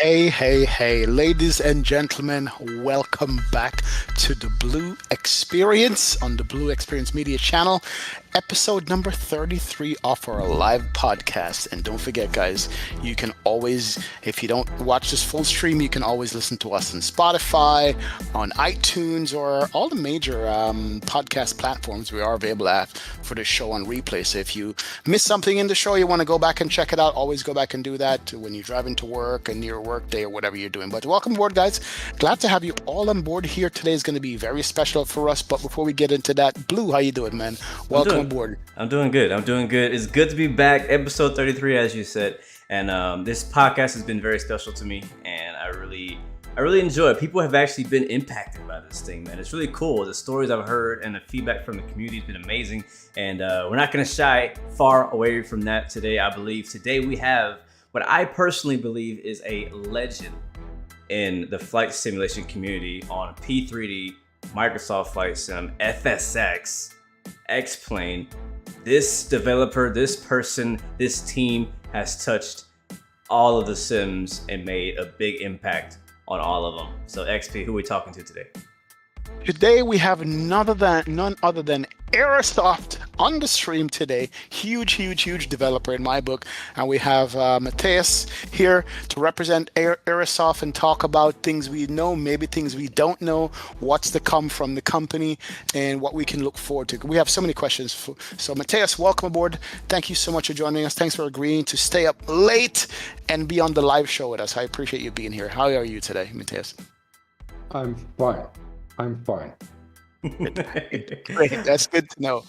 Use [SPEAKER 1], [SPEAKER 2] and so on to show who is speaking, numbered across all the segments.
[SPEAKER 1] Hey, ladies and gentlemen, welcome back to the Blu-XPerience on the Blu-XPerience Media channel, episode number 33 of our live podcast. And don't forget, guys, you can always, if you don't watch this full stream, you can always listen to us on Spotify, on iTunes, or all the major podcast platforms we are available at for the show on replay. So if you miss something in the show, you want to go back and check it out, always go back and do that when you're driving to work and your work day or whatever you're doing. But welcome aboard, guys. Glad to have you all on board here. Today is going to be very special for us. But before we get into that, Blue, how you doing, man?
[SPEAKER 2] I'm
[SPEAKER 1] Welcome
[SPEAKER 2] doing,
[SPEAKER 1] aboard.
[SPEAKER 2] I'm doing good. I'm doing good. It's good to be back. Episode 33, as you said, and this podcast has been very special to me, and I really enjoy it. People have actually been impacted by this thing, man. It's really cool. The stories I've heard and the feedback from the community has been amazing, and we're not going to shy far away from that today. I believe today we have what I personally believe is a legend in the flight simulation community on P3D, Microsoft Flight Sim, FSX, X-Plane. This developer, this person, this team has touched all of the sims and made a big impact on all of them. So XP, who are we talking to today?
[SPEAKER 1] Today we have none other than Aerosoft on the stream today. Huge developer in my book. And we have Matthias here to represent Aerosoft and talk about things we know, maybe things we don't know, what's to come from the company, and what we can look forward to. We have so many questions. So Matthias, welcome aboard. Thank you so much for joining us. Thanks for agreeing to stay up late and be on the live show with us. I appreciate you being here. How are you today, Matthias?
[SPEAKER 3] I'm fine. I'm fine.
[SPEAKER 1] Great. That's good to know.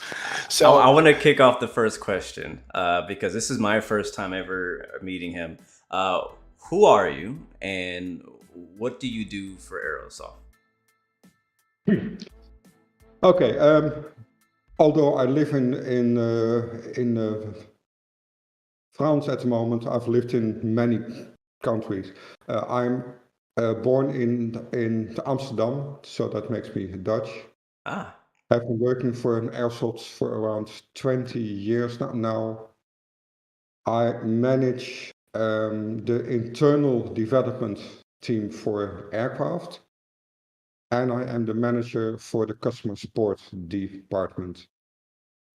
[SPEAKER 1] So
[SPEAKER 2] I want to kick off the first question because this is my first time ever meeting him. Who are you and what do you do for Aerosoft?
[SPEAKER 3] Okay. Although I live in France at the moment, I've lived in many countries. I'm born in Amsterdam, so that makes me Dutch.
[SPEAKER 2] Ah,
[SPEAKER 3] I've been working for an Aerosoft for around 20 years now. I manage the internal development team for aircraft, and I am the manager for the customer support department,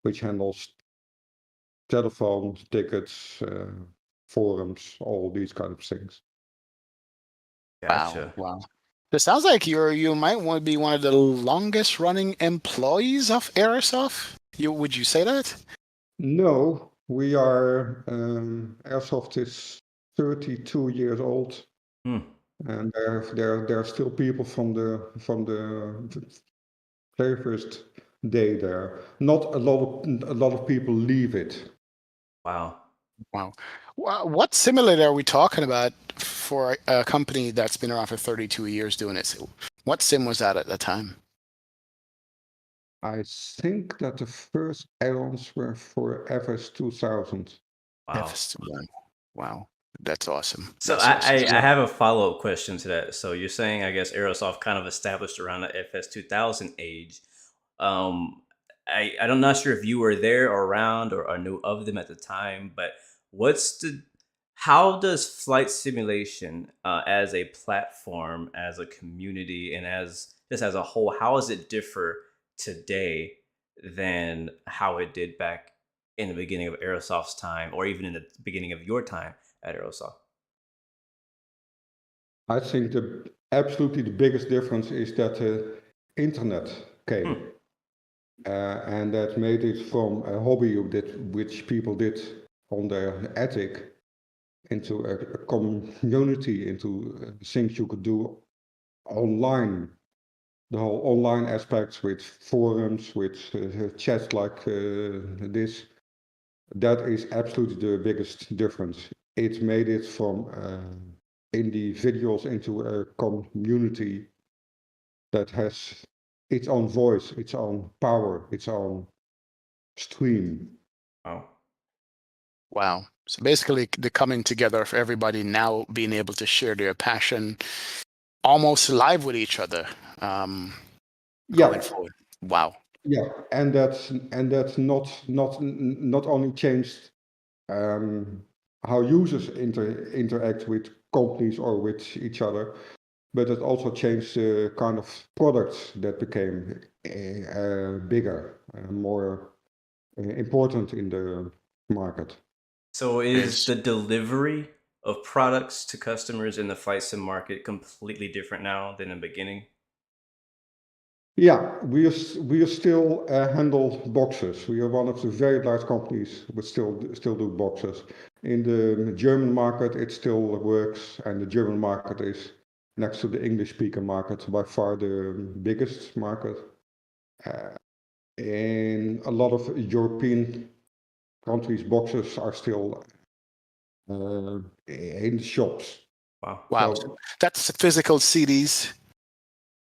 [SPEAKER 3] which handles telephone tickets, forums, all these kind of things.
[SPEAKER 2] gotcha.
[SPEAKER 1] wow. It sounds like you might want to be one of the longest running employees of Aerosoft. Would you say that?
[SPEAKER 3] No, we are Airsoft is 32 years old,
[SPEAKER 2] Hmm.
[SPEAKER 3] and there are still people from the very first day there. Not a lot of people leave it.
[SPEAKER 2] Wow.
[SPEAKER 1] Wow. What simulator are we talking about for a company that's been around for 32 years doing it? What sim was that at the time?
[SPEAKER 3] I think that the first Addons were for FS 2000.
[SPEAKER 2] Wow.
[SPEAKER 1] FS1. Wow. That's awesome.
[SPEAKER 2] So
[SPEAKER 1] That's
[SPEAKER 2] I,
[SPEAKER 1] awesome.
[SPEAKER 2] I, I have a follow-up question to that. So you're saying, I guess, Aerosoft kind of established around the FS 2000 age. Um, I'm not sure if you were there or around or knew of them at the time, but how does flight simulation as a platform, as a community, and as a whole, how does it differ today than how it did back in the beginning of Aerosoft's time, or even in the beginning of your time at Aerosoft?
[SPEAKER 3] I think absolutely the biggest difference is that the internet came.
[SPEAKER 2] Hmm.
[SPEAKER 3] And that made it from a hobby which people did on their attic into a community, into things you could do online. The whole online aspects with forums, with chats like this, that is absolutely the biggest difference. It made it from individuals into a community that has its own voice, its own power, its own stream.
[SPEAKER 2] Wow.
[SPEAKER 1] Wow. So basically, the coming together of everybody now being able to share their passion almost live with each other going
[SPEAKER 3] Yeah,
[SPEAKER 1] forward. Wow.
[SPEAKER 3] yeah, and that's not only changed how users interact with companies or with each other, but it also changed the kind of products that became bigger, more important in the market.
[SPEAKER 2] So is
[SPEAKER 1] Is
[SPEAKER 2] the delivery of products to customers in the flight sim market completely different now than in the beginning?
[SPEAKER 3] Yeah, we are still handle boxes. We are one of the very large companies, but still do boxes. In the German market, it still works, and the German market is next to the English speaker market by far the biggest market. Uh, in a lot of European countries, boxes are still in the shops.
[SPEAKER 2] Wow.
[SPEAKER 1] wow.
[SPEAKER 3] So
[SPEAKER 1] That's physical CDs,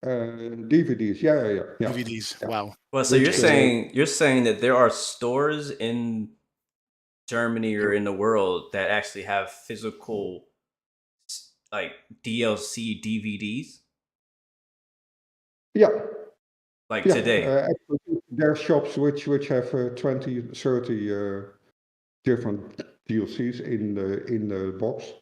[SPEAKER 3] DVDs, yeah.
[SPEAKER 1] DVDs.
[SPEAKER 3] Yeah.
[SPEAKER 1] Wow.
[SPEAKER 2] Well, so you're
[SPEAKER 3] Which
[SPEAKER 1] Interesting.
[SPEAKER 2] saying that there are stores in Germany or in the world that actually have physical like DLC DVDs
[SPEAKER 3] yeah,
[SPEAKER 2] like
[SPEAKER 3] yeah,
[SPEAKER 2] today.
[SPEAKER 3] absolutely. There are shops which have 20, 30 different DLCs in the box.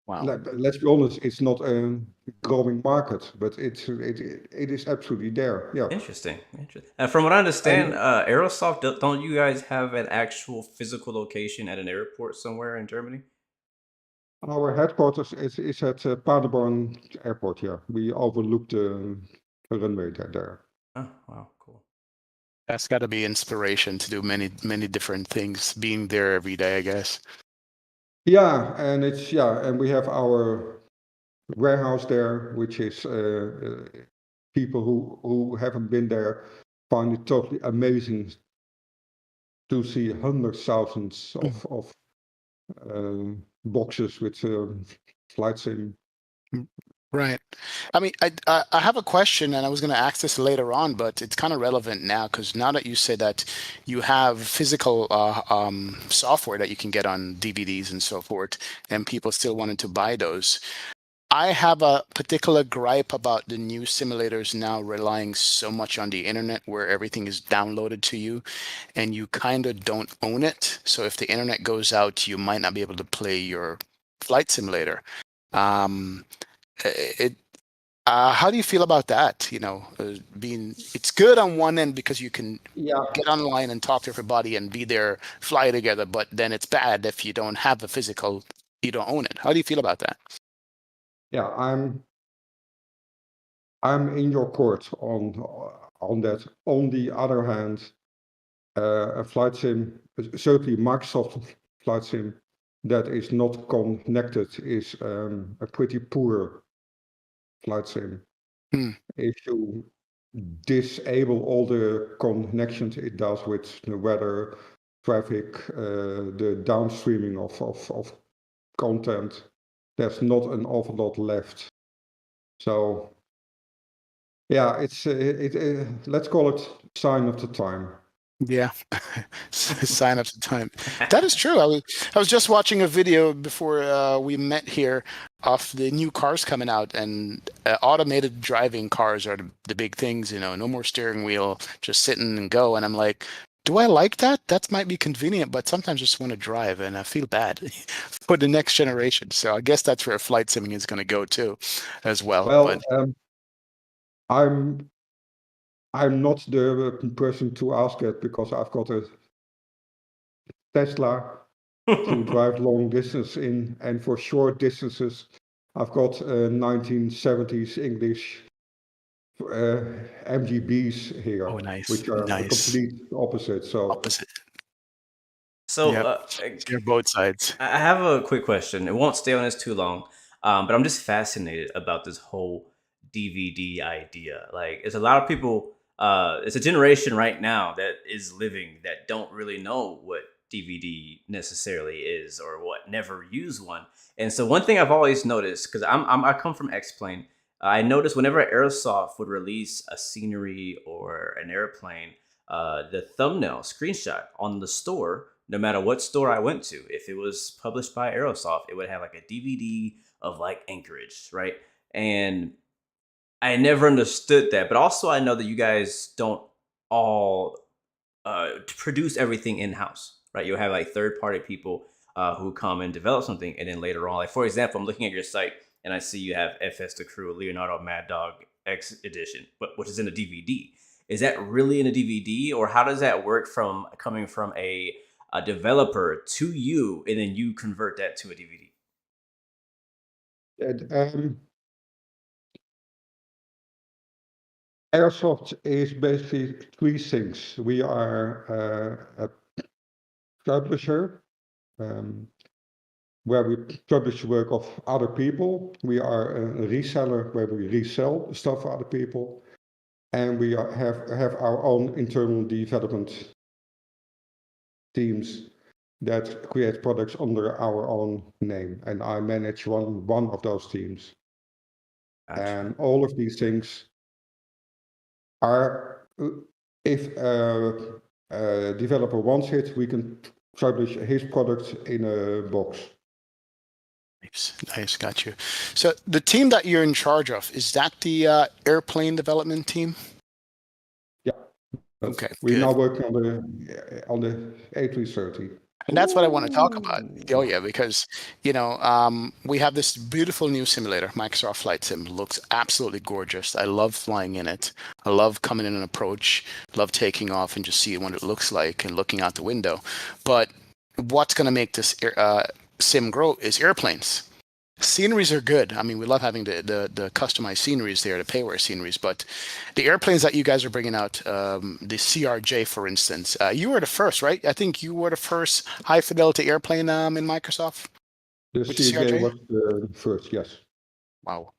[SPEAKER 1] Wow.
[SPEAKER 3] Let's be honest, it's not a growing market, but it is absolutely there. Yeah,
[SPEAKER 2] Interesting. Interesting. And from what I understand,
[SPEAKER 3] and
[SPEAKER 2] Aerosoft, don't you guys have an actual physical location at an airport somewhere in Germany?
[SPEAKER 3] our headquarters is at Paderborn Airport. Yeah, we overlook the runway there.
[SPEAKER 2] Oh, wow, cool.
[SPEAKER 1] That's got to be inspiration to do many different things. Being there every day, I guess.
[SPEAKER 3] Yeah, and we have our warehouse there, which is people who haven't been there find it totally amazing to see hundreds, thousands
[SPEAKER 1] Mm,
[SPEAKER 3] of boxes with flight sim.
[SPEAKER 1] mm. Right. I mean, I have a question, and I was going to ask this later on, but it's kind of relevant now because now that you say that you have physical software that you can get on DVDs and so forth, and people still wanted to buy those. I have a particular gripe about the new simulators now relying so much on the internet where everything is downloaded to you and you kind of don't own it. So if the internet goes out, you might not be able to play your flight simulator. Um, it How do you feel about that? Being it's good on one end because you can
[SPEAKER 3] Yeah,
[SPEAKER 1] get online and talk to everybody and be there, fly together, but then it's bad if you don't have a physical, you don't own it. How do you feel about that?
[SPEAKER 3] yeah, I'm in your court on that. On the other hand, a flight sim, certainly Microsoft flight sim, that is not connected is a pretty poor flight sim.
[SPEAKER 1] Hmm.
[SPEAKER 3] If you disable all the connections it does with the weather, traffic, the downstreaming of content, there's not an awful lot left. So yeah, let's call it sign of the time.
[SPEAKER 1] Yeah, sign up to time. That is true. I was just watching a video before we met here of the new cars coming out, and automated driving cars are the big things. No more steering wheel, just sitting and go. And I'm like, do I like that? That might be convenient, but sometimes I just want to drive, and I feel bad for the next generation. So I guess that's where flight simming is going to go too, as well. But
[SPEAKER 3] Well, I'm I'm not the person to ask it because I've got a Tesla to drive long distance in, and for short distances, I've got 1970s English MGBs here,
[SPEAKER 1] oh, nice,
[SPEAKER 3] which are the
[SPEAKER 1] nice.
[SPEAKER 3] complete opposite. So
[SPEAKER 1] Opposite.
[SPEAKER 2] So,
[SPEAKER 1] Yep. You're both sides.
[SPEAKER 2] I have a quick question. It won't stay on this too long, but I'm just fascinated about this whole DVD idea. Like, it's a lot of people. It's a generation right now that is living that don't really know what DVD necessarily is or what never use one. And so, one thing I've always noticed because I come from X-Plane, I noticed whenever Aerosoft would release a scenery or an airplane, the thumbnail screenshot on the store, no matter what store I went to, if it was published by Aerosoft, it would have like a DVD of like Anchorage, right? And I never understood that. But also, I know that you guys don't all produce everything in house, right? You'll have like third party people who come and develop something, and then later on, like for example, I'm looking at your site and I see you have FS the Crew Leonardo Mad Dog X edition, but which is in a DVD. Is that really in a DVD, or how does that work from coming from a developer to you, and then you convert that to a DVD?
[SPEAKER 3] And, Aerosoft is basically three things. We are a publisher where we publish work of other people. We are a reseller where we resell stuff for other people. And we have our own internal development teams that create products under our own name. And I manage one of those teams.
[SPEAKER 2] Gotcha.
[SPEAKER 3] And all of these things are, if a developer wants it, we can publish his product in a box.
[SPEAKER 1] Nice, got you. So the team that you're in charge of, is that the airplane development team?
[SPEAKER 3] Yeah.
[SPEAKER 1] Okay,
[SPEAKER 3] We're
[SPEAKER 1] good.
[SPEAKER 3] now working on the A330.
[SPEAKER 1] And that's what I want to talk about. Oh yeah, because we have this beautiful new simulator, Microsoft Flight Sim. Looks absolutely gorgeous. I love flying in it. I love coming in and approach. Love taking off and just seeing what it looks like and looking out the window. But what's going to make this sim grow is airplanes. Sceneries are good. I mean, we love having the customized sceneries there, the payware sceneries, but the airplanes that you guys are bringing out, the CRJ, for instance, you were the first, right? I think you were the first high fidelity airplane in Microsoft.
[SPEAKER 3] The
[SPEAKER 1] With the
[SPEAKER 3] CJ
[SPEAKER 1] CRJ?
[SPEAKER 3] was the first, yes.
[SPEAKER 1] Wow.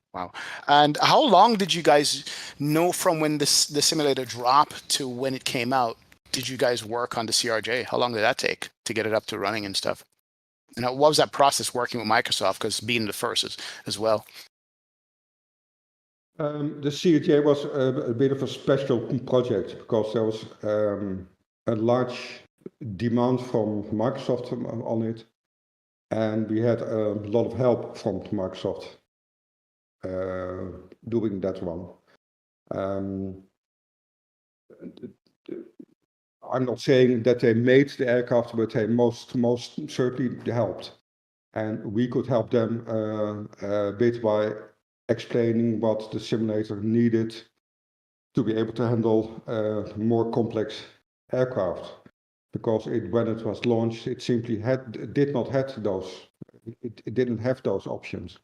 [SPEAKER 1] And how long did you guys know from when the simulator dropped to when it came out? Did you guys work on the CRJ? How long did that take to get it up to running and stuff? And what was that process working with Microsoft? Because being the first as well.
[SPEAKER 3] The CRJ was a bit of a special project because there was a large demand from Microsoft on it, and we had a lot of help from Microsoft doing that one. I'm not saying that they made the aircraft, but they most certainly helped. And we could help them a bit by explaining what the simulator needed to be able to handle more complex aircraft. Because when it was launched, it simply did not have those. It didn't have those options.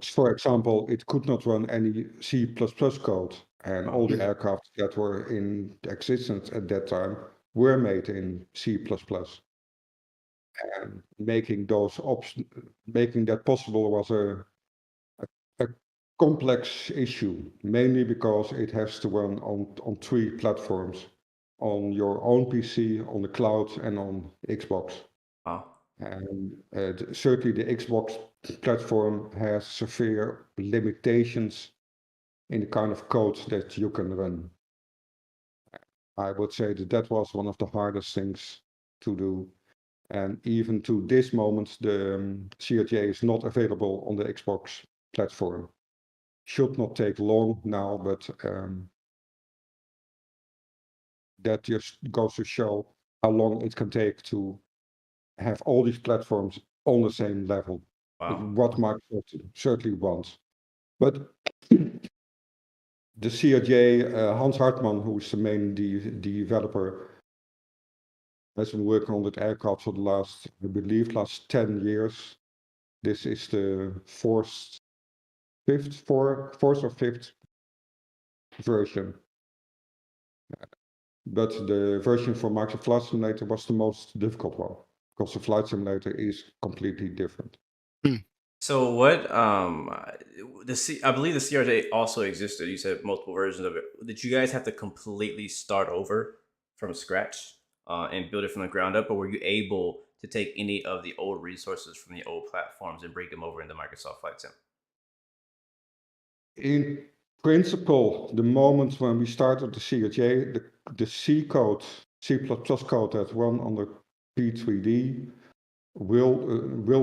[SPEAKER 3] For example, it could not run any C++ code, and all the aircraft that were in existence at that time were made in C++. And making that possible was a complex issue, mainly because it has to run on three platforms: on your own PC, on the cloud, and on Xbox.
[SPEAKER 2] Wow.
[SPEAKER 3] And certainly the Xbox platform has severe limitations in the kind of code that you can run. I would say that was one of the hardest things to do. And even to this moment, the CRJ is not available on the Xbox platform. Should not take long now, but that just goes to show how long it can take to have all these platforms on the same level.
[SPEAKER 2] Wow.
[SPEAKER 3] What Microsoft certainly wants. But the CRJ, Hans Hartman, who is the main developer, has been working on that aircraft for the last 10 years. This is the fourth or fifth version. But the version for Microsoft Flight Simulator was the most difficult one, because the Flight Simulator is completely different.
[SPEAKER 2] So what I believe the CRJ also existed. You said multiple versions of it. Did you guys have to completely start over from scratch and build it from the ground up, or were you able to take any of the old resources from the old platforms and bring them over into Microsoft Flight Sim?
[SPEAKER 3] In principle, the moment when we started the CRJ, the C code, C++ code that run on the P3D will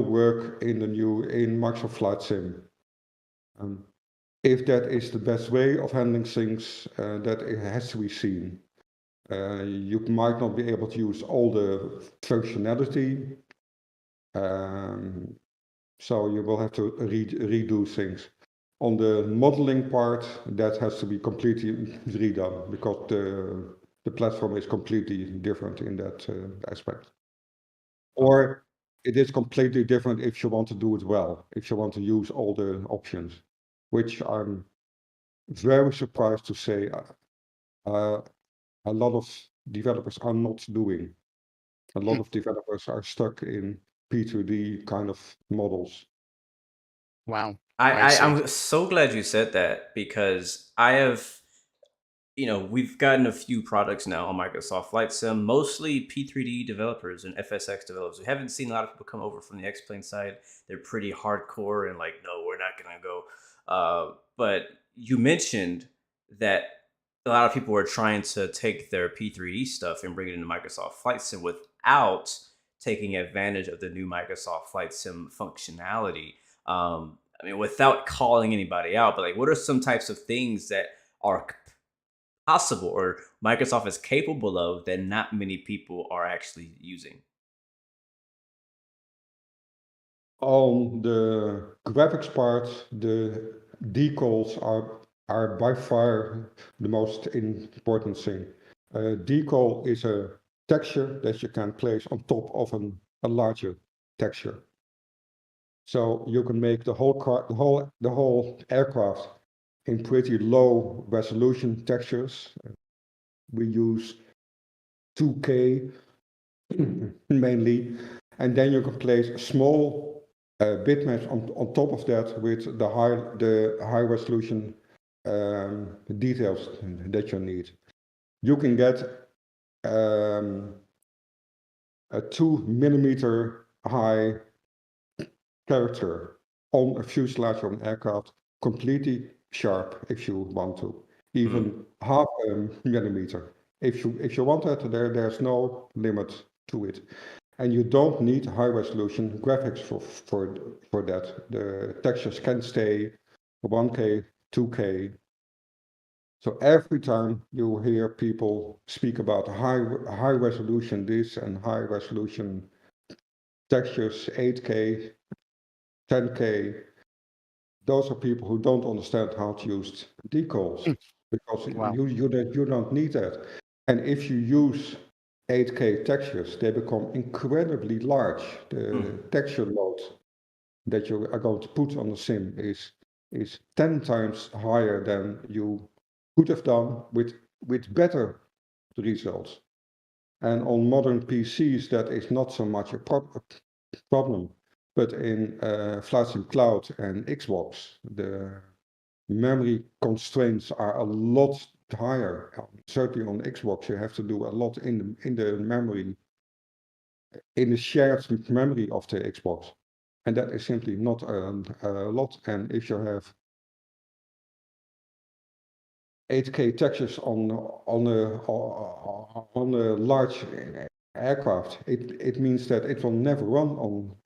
[SPEAKER 3] work in Microsoft Flight Sim. If that is the best way of handling things, that it has to be seen. You might not be able to use all the functionality, So you will have to redo things. On the modeling part, that has to be completely redone because the platform is completely different in that aspect. Or it is completely different if you want to do it well, if you want to use all the options, which I'm very surprised to say a lot of developers are not doing. A lot of developers are stuck in P2D kind of models.
[SPEAKER 1] Wow.
[SPEAKER 2] I,
[SPEAKER 1] I
[SPEAKER 2] I
[SPEAKER 1] see.
[SPEAKER 2] I'm so glad you said that because I have, we've gotten a few products now on Microsoft Flight Sim, mostly P3D developers and FSX developers. We haven't seen a lot of people come over from the X-Plane side. They're pretty hardcore and like, no, we're not gonna go. But you mentioned that a lot of people were trying to take their P3D stuff and bring it into Microsoft Flight Sim without taking advantage of the new Microsoft Flight Sim functionality. I mean, without calling anybody out, but like, what are some types of things that are possible or Microsoft is capable of that not many people are actually using?
[SPEAKER 3] On the graphics part, the decals are by far the most important thing. Decal is a texture that you can place on top of a larger texture. So you can make the whole aircraft in pretty low resolution textures. We use 2K mainly, and then you can place small bitmaps on top of that with the high resolution details that you need. You can get a 2 millimeter high character on a fuselage of an aircraft, completely sharp if you want to, even half a millimeter. If you want that, there's no limit to it. And you don't need high resolution graphics for that. The textures can stay 1K, 2K. So every time you hear people speak about high resolution this and high resolution textures, 8K, 10K, those are people who don't understand how to use decals because
[SPEAKER 1] Wow.
[SPEAKER 3] you don't need that. And if you use 8K textures, they become incredibly large. The texture load that you are going to put on the sim is 10 times higher than you could have done with better results. And on modern PCs, that is not so much a problem. But in Flight Sim Cloud and Xbox, the memory constraints are a lot higher. Certainly on Xbox, you have to do a lot in the memory, in the shared memory of the Xbox. And that is simply not a lot. And if you have 8K textures on a large aircraft, it means that it will never run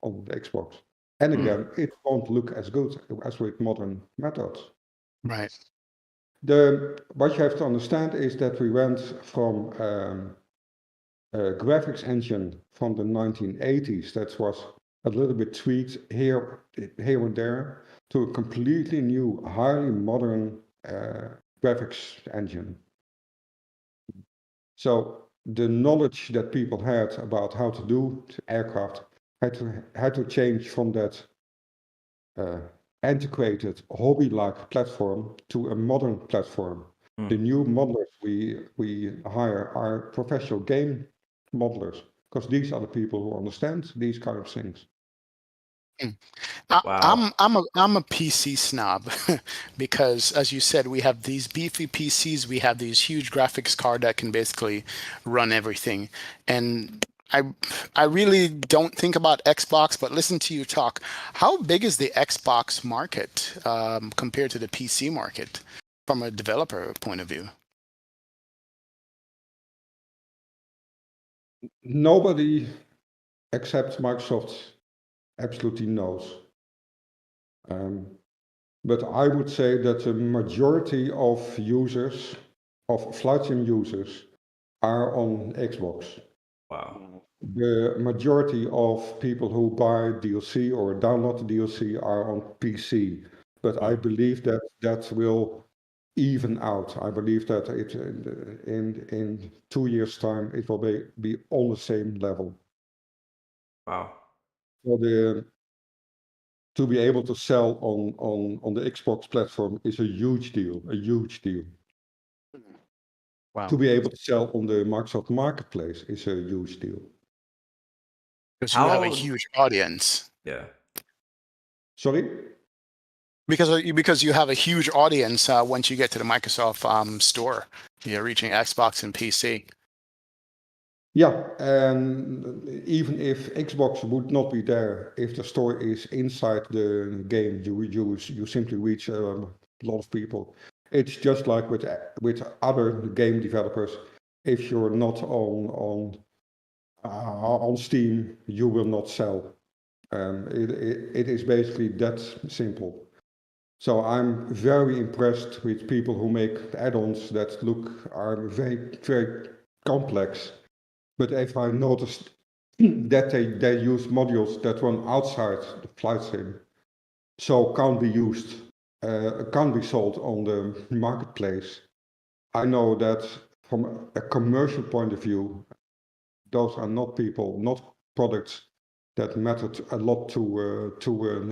[SPEAKER 3] on the Xbox. And again, it won't look as good as with modern methods.
[SPEAKER 1] Right.
[SPEAKER 3] What you have to understand is that we went from a graphics engine from the 1980s that was a little bit tweaked here and there to a completely new, highly modern graphics engine. So the knowledge that people had about how to do aircraft had to change from that antiquated hobby-like platform to a modern platform. The new modelers we hire are professional game modelers because these are the people who understand these kind of things.
[SPEAKER 2] Wow.
[SPEAKER 1] I'm a PC snob because, as you said, we have these beefy PCs, we have these huge graphics card that can basically run everything, and I really don't think about Xbox, but listen to you talk. How big is the Xbox market compared to the PC market from a developer point of view?
[SPEAKER 3] Nobody except Microsoft absolutely knows. But I would say that the majority of users, of Flight Sim users, are on Xbox.
[SPEAKER 2] Wow.
[SPEAKER 3] The majority of people who buy DLC or download the DLC are on PC, but I
[SPEAKER 2] Mm.
[SPEAKER 3] believe that that will even out. I believe that it in 2 years' time it will be on the same level.
[SPEAKER 2] Wow.
[SPEAKER 3] So to be able to sell on the Xbox platform is a huge deal, a huge deal.
[SPEAKER 1] Wow.
[SPEAKER 3] To be able to sell on the Microsoft Marketplace is a huge deal.
[SPEAKER 1] Because you have a
[SPEAKER 2] How?
[SPEAKER 1] huge audience.
[SPEAKER 2] Yeah.
[SPEAKER 3] Sorry?
[SPEAKER 1] Because you have a huge audience once you get to the Microsoft store. You're reaching Xbox and PC.
[SPEAKER 3] Yeah, and even if Xbox would not be there, if the store is inside the game, you simply reach a lot of people. It's just like with other game developers. If you're not on Steam, you will not sell. It is basically that simple. So I'm very impressed with people who make add-ons that are very, very complex. But if I noticed that they use modules that run outside the flight sim, so can't be used, can't be sold on the marketplace, I know that from a commercial point of view, those are not products that mattered a lot to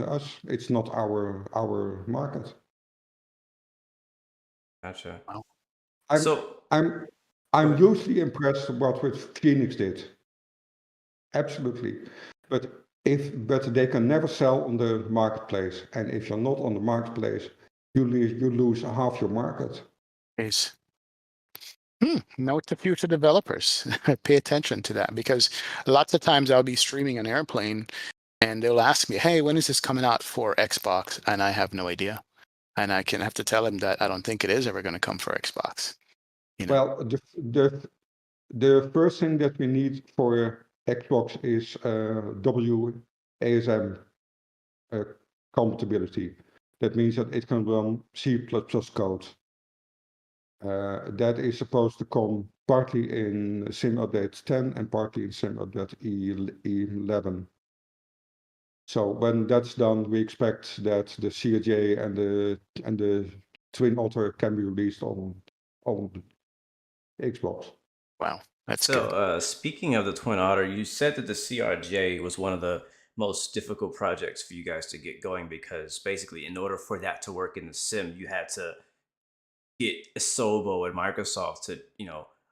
[SPEAKER 3] us. It's not our market.
[SPEAKER 2] Gotcha.
[SPEAKER 1] Wow.
[SPEAKER 3] I'm
[SPEAKER 2] So
[SPEAKER 3] I'm
[SPEAKER 2] go
[SPEAKER 3] I'm
[SPEAKER 2] ahead.
[SPEAKER 3] usually impressed what Phoenix did. Absolutely. But they can never sell on the marketplace. And if you're not on the marketplace, you lose half your market.
[SPEAKER 1] Is note to future developers. Pay attention to that because lots of times I'll be streaming an airplane and they'll ask me, "Hey, when is this coming out for Xbox?" And I have no idea. And I can have to tell them that I don't think it is ever going to come for Xbox. You know.
[SPEAKER 3] Well, the first thing that we need for Xbox is WASM uh, compatibility. That means that it can run C++ code. That is supposed to come partly in Sim Update 10 and partly in Sim Update 11. So when that's done, we expect that the CRJ and the Twin Otter can be released on Xbox.
[SPEAKER 1] Wow, that's
[SPEAKER 2] So,
[SPEAKER 1] good.
[SPEAKER 2] speaking of the Twin Otter, you said that the CRJ was one of the most difficult projects for you guys to get going because basically, in order for that to work in the sim, you had to get Asobo and Microsoft to,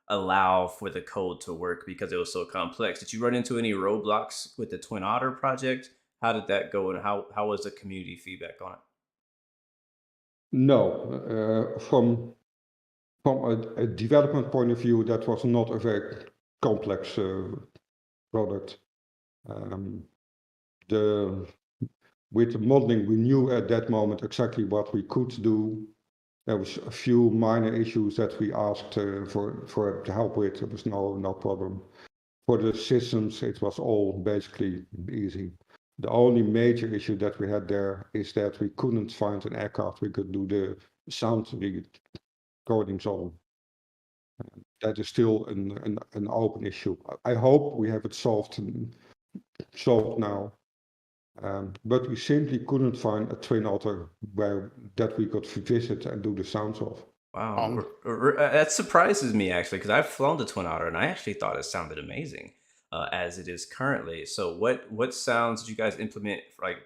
[SPEAKER 2] allow for the code to work because it was so complex. Did you run into any roadblocks with the Twin Otter project? How did that go, and how was the community feedback on it?
[SPEAKER 3] No, from a development point of view, that was not a very complex product. Um, the with the modeling, we knew at that moment exactly what we could do. There was a few minor issues that we asked for help with. There was no problem. For the systems, it was all basically easy. The only major issue that we had there is that we couldn't find an aircraft we could do the sound recordings on. That is still an open issue. I hope we have it solved now. But we simply couldn't find a Twin Otter that we could visit and do the sounds of.
[SPEAKER 2] Wow,
[SPEAKER 1] Um,
[SPEAKER 2] that surprises me actually because I've flown the Twin Otter and I actually thought it sounded amazing as it is currently. So, what sounds did you guys implement like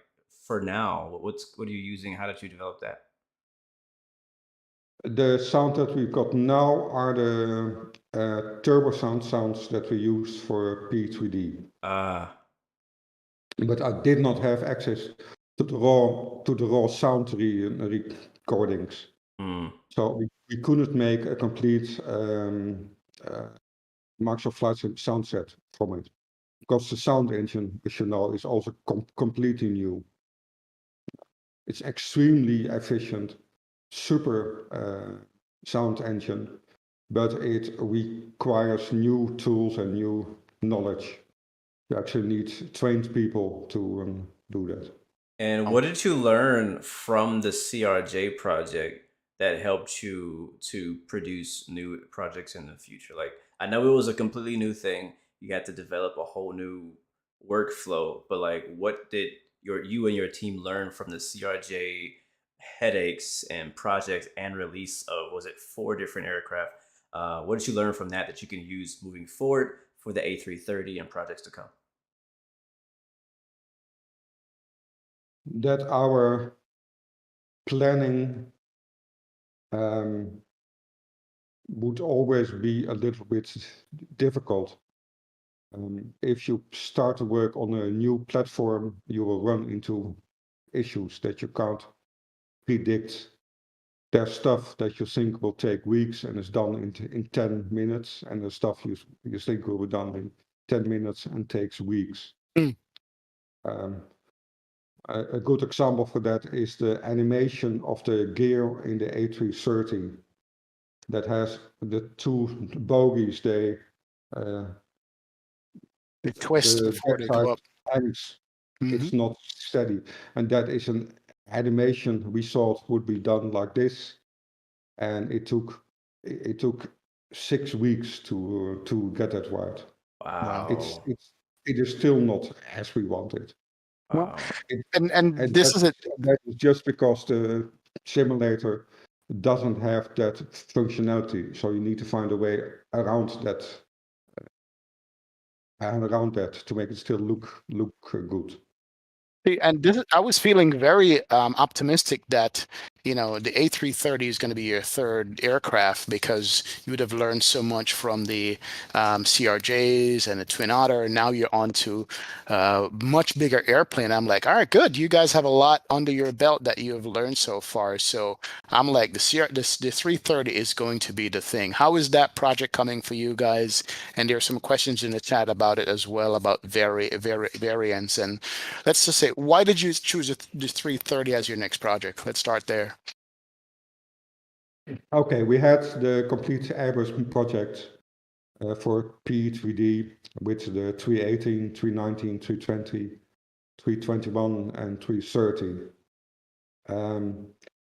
[SPEAKER 2] for now? What are you using? How did you develop that?
[SPEAKER 3] The sound that we've got now are the turbo sounds that we use for P3D.
[SPEAKER 2] Uh,
[SPEAKER 3] But I did not have access to the raw sound recordings.
[SPEAKER 2] hmm.
[SPEAKER 3] So we couldn't make a complete uh, Microsoft Flight Sim sound set from it. Because the sound engine, as you know, is also completely new. It's extremely efficient, super sound engine, but it requires new tools and new knowledge. You actually need trained people to do that.
[SPEAKER 2] And
[SPEAKER 1] um,
[SPEAKER 2] what did you learn from the CRJ project that helped you to produce new projects in the future? Like, I know it was a completely new thing. you had to develop a whole new workflow. But like, what did you and your team learn from the CRJ headaches and projects and release of, was it 4 different aircraft? What did you learn from that that you can use moving forward for the A330 and projects to come?
[SPEAKER 3] That our planning um, would always be a little bit difficult. If you start to work on a new platform, you will run into issues that you can't predict. There's stuff that you think will take weeks and is done in 10 minutes, and there's stuff you think will be done in 10 minutes and takes weeks.
[SPEAKER 1] Mm.
[SPEAKER 3] Um, a good example for that is the animation of the gear in the A330 that has the 2 bogies.
[SPEAKER 1] They twist
[SPEAKER 3] The
[SPEAKER 1] before they
[SPEAKER 3] backside
[SPEAKER 1] go up.
[SPEAKER 3] hangs.
[SPEAKER 1] Hmm.
[SPEAKER 3] It's not steady, and that is an animation we thought would be done like this, and it took 6 weeks to get that right.
[SPEAKER 1] Wow.
[SPEAKER 2] Wow.
[SPEAKER 3] It is still not as we wanted.
[SPEAKER 1] Well,
[SPEAKER 2] Wow.
[SPEAKER 3] It,
[SPEAKER 1] and
[SPEAKER 3] and
[SPEAKER 1] this is it.
[SPEAKER 3] that is just because the simulator doesn't have that functionality. So you need to find a way around that to make it still look good.
[SPEAKER 1] And this is, I was feeling very optimistic that, you know, the A330 is going to be your third aircraft because you would have learned so much from the CRJs and the Twin Otter, and now you're on to much bigger airplane. I'm like, all right, good. You guys have a lot under your belt that you have learned so far. So I'm like, the 330 is going to be the thing. How is that project coming for you guys? And there are some questions in the chat about it as well, about variants. And let's just say, why did you choose the 330 as your next project? Let's start there.
[SPEAKER 3] Okay, we had the complete Airbus project for P3D with the 318, 319, 320, 321, and 330.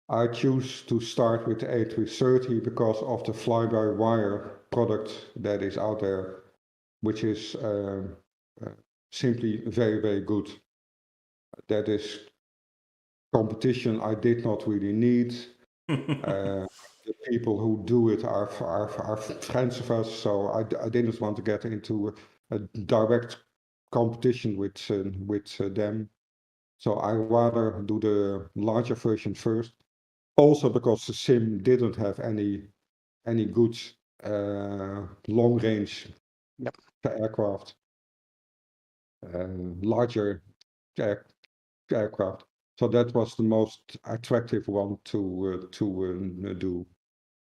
[SPEAKER 3] I choose to start with the A330 because of the fly-by-wire product that is out there, which is simply very, very good. That is competition I did not really need. The people who do it are friends of us, so I didn't want to get into a direct competition with them. So I rather do the larger version first. Also because the sim didn't have any good long range
[SPEAKER 1] Yep.
[SPEAKER 3] aircraft, larger aircraft. So that was the most attractive one to do.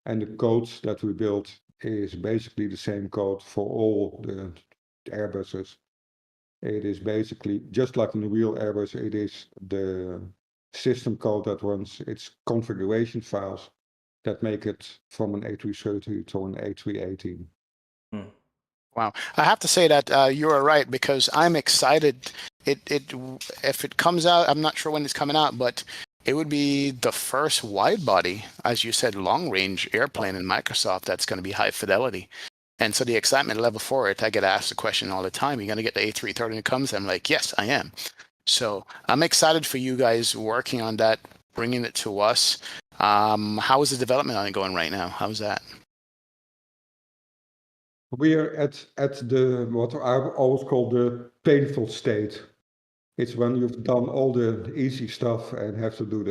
[SPEAKER 3] And the code that we built is basically the same code for all the Airbuses. It is basically just like in a real Airbus, it is the system code that runs its configuration files that make it from an A330 to an A318.
[SPEAKER 2] Hmm.
[SPEAKER 1] Wow. I have to say that you are right, because I'm excited. If it comes out, I'm not sure when it's coming out, but it would be the first wide body, as you said, long range airplane in Microsoft that's going to be high fidelity. And so the excitement level for it, I get asked the question all the time, you're going to get the A330 when it comes? I'm like, yes, I am. So I'm excited for you guys working on that, bringing it to us. How is the development on it going right now? How's that?
[SPEAKER 3] We are at the what I always call the painful state. It's when you've done all the easy stuff and have to do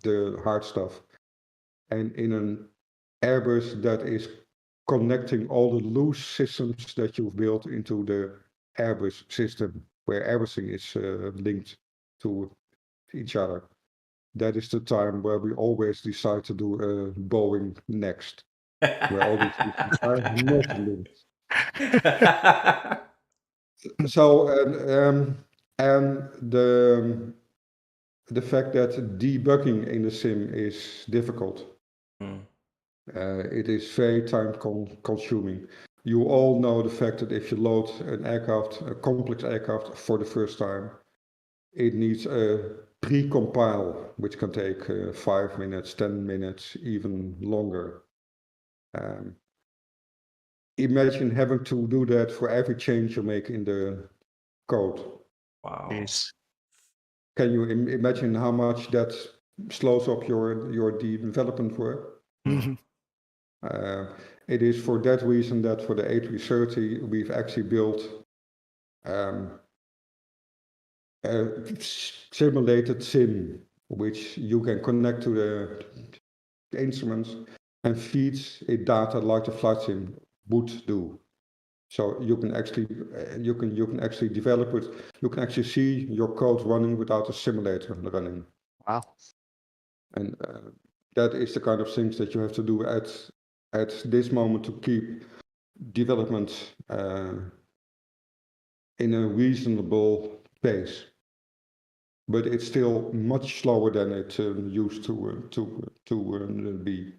[SPEAKER 3] the hard stuff. And in an Airbus that is connecting all the loose systems that you've built into the Airbus system, where everything is linked to each other. That is the time where we always decide to do a Boeing next, where all these systems are not linked. So and the fact that debugging in the sim is difficult.
[SPEAKER 2] Hmm.
[SPEAKER 3] It is very time consuming. You all know the fact that if you load an aircraft, a complex aircraft for the first time, it needs a pre-compile, which can take 5 minutes, 10 minutes, even longer. imagine having to do that for every change you make in the code.
[SPEAKER 2] Wow.
[SPEAKER 1] Jeez.
[SPEAKER 3] Can you imagine how much that slows up your development work?
[SPEAKER 1] Mhm.
[SPEAKER 3] It is for that reason that for the A330 we've actually built a simulated sim, which you can connect to the instruments and feeds it data like the flight sim would do. So you can actually you can actually develop it. You can actually see your code running without a simulator running.
[SPEAKER 1] Wow.
[SPEAKER 3] And that is the kind of things that you have to do at this moment to keep development in a reasonable pace. But it's still much slower than it used to be.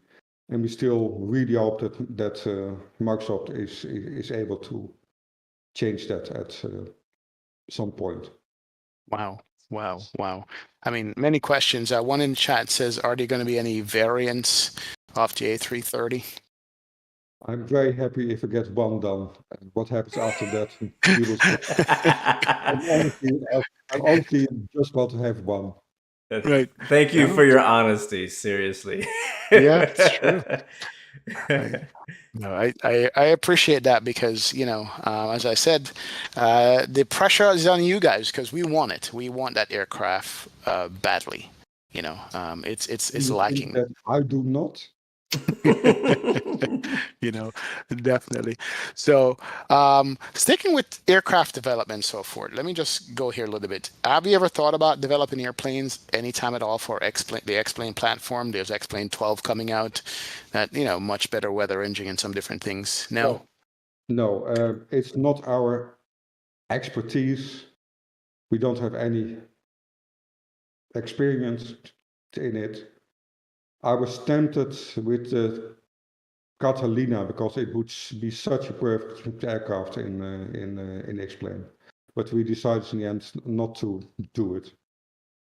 [SPEAKER 3] And we still really hope that Microsoft is able to change that at some point.
[SPEAKER 1] Wow. Wow. Wow. I mean, many questions. One in chat says, are there going to be any variants of the A330?
[SPEAKER 3] I'm very happy if I get one done. And what happens after that, we will see. I honestly just want to have one.
[SPEAKER 1] Right.
[SPEAKER 2] Thank you
[SPEAKER 1] No.
[SPEAKER 2] for your honesty. Seriously.
[SPEAKER 1] Yeah, it's true. No, I appreciate that because, as I said, the pressure is on you guys because we want it. We want that aircraft badly. It's
[SPEAKER 3] You
[SPEAKER 1] lacking.
[SPEAKER 3] think that I do not?
[SPEAKER 1] Definitely. So, sticking with aircraft development and so forth, let me just go here a little bit. Have you ever thought about developing airplanes anytime at all for the X-Plane platform? There's X-Plane 12 coming out, that much better weather engine and some different things. No.
[SPEAKER 3] No, it's not our expertise. We don't have any experience in it. I was tempted with the Catalina because it would be such a perfect aircraft in X-Plane, but we decided in the end not to do it.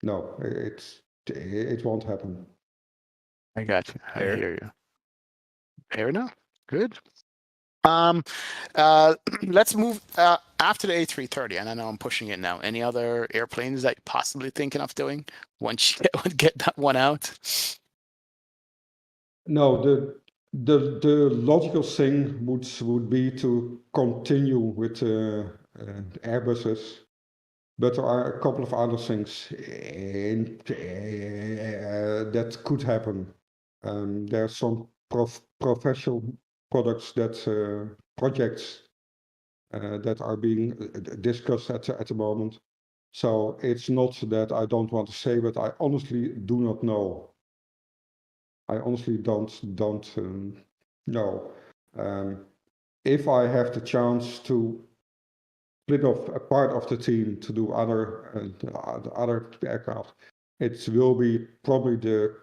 [SPEAKER 3] No, it won't happen.
[SPEAKER 1] I got you. I
[SPEAKER 2] Fair.
[SPEAKER 1] hear you. Fair enough. Good. Let's move after the A330, and I know I'm pushing it now. Any other airplanes that you're possibly thinking of doing once you get that one out?
[SPEAKER 3] No, the logical thing would be to continue with Airbuses, but there are a couple of other things that could happen. There are some professional projects that are being discussed at the moment. So it's not that I don't want to say, but I honestly do not know. I honestly don't know. If I have the chance to split off a part of the team to do other aircraft, it will be probably the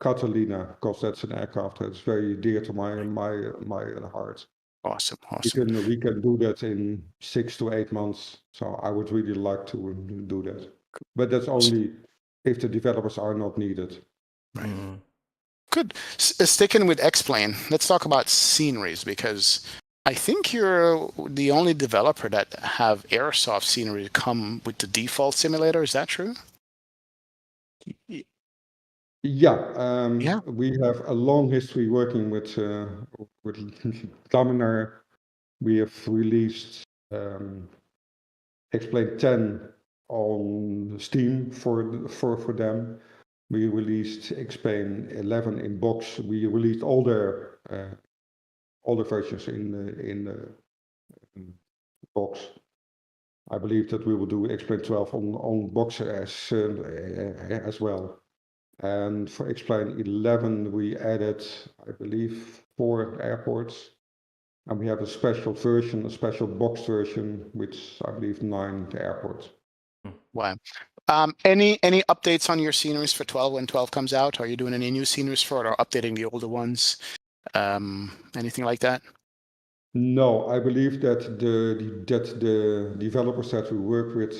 [SPEAKER 3] Catalina, because that's an aircraft that's very dear to my heart.
[SPEAKER 1] Awesome.
[SPEAKER 3] We can do that in 6 to 8 months. So I would really like to do that, but that's only if the developers are not needed.
[SPEAKER 2] Mhm.
[SPEAKER 1] Good. Sticking with X-Plane, let's talk about sceneries because I think you're the only developer that have Aerosoft scenery come with the default simulator. Is that true?
[SPEAKER 3] Yeah, we have a long history working with Laminar. We have released X-Plane 10 on Steam for them. We released X-Plane 11 in box. We released all the versions in box. I believe that we will do X-Plane 12 on box as well. And for X-Plane 11, we added, I believe, 4 airports. And we have a special box version, which I believe 9 airports.
[SPEAKER 1] Wow. Any updates on your sceneries for 12 when 12 comes out? Are you doing any new sceneries for it or updating the older ones? Anything like that?
[SPEAKER 3] No, I believe that the developers that we work with,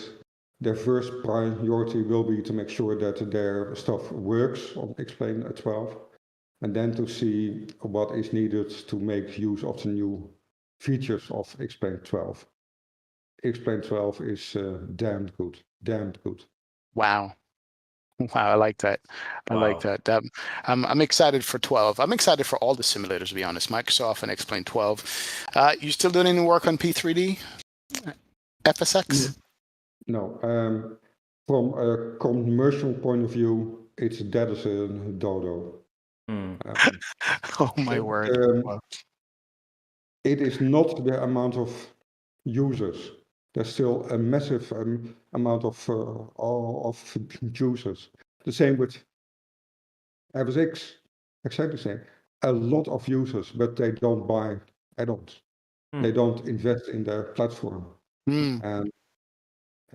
[SPEAKER 3] their first priority will be to make sure that their stuff works on X-Plane 12, and then to see what is needed to make use of the new features of X-Plane 12. X-Plane 12 is damned good, damned good.
[SPEAKER 1] Wow. Wow, I like that. I like
[SPEAKER 2] Wow.
[SPEAKER 1] that. I'm excited for 12. I'm excited for all the simulators, to be honest. Microsoft and X-Plane 12. You still doing any work on P3D? FSX?
[SPEAKER 3] No. From a commercial point of view, it's dead as a dodo.
[SPEAKER 1] Oh my word. Wow.
[SPEAKER 3] It is not the amount of users. There's still a massive amount of users. The same with FSX, exactly the same. A lot of users, but they don't buy add-ons. They don't invest in their platform. And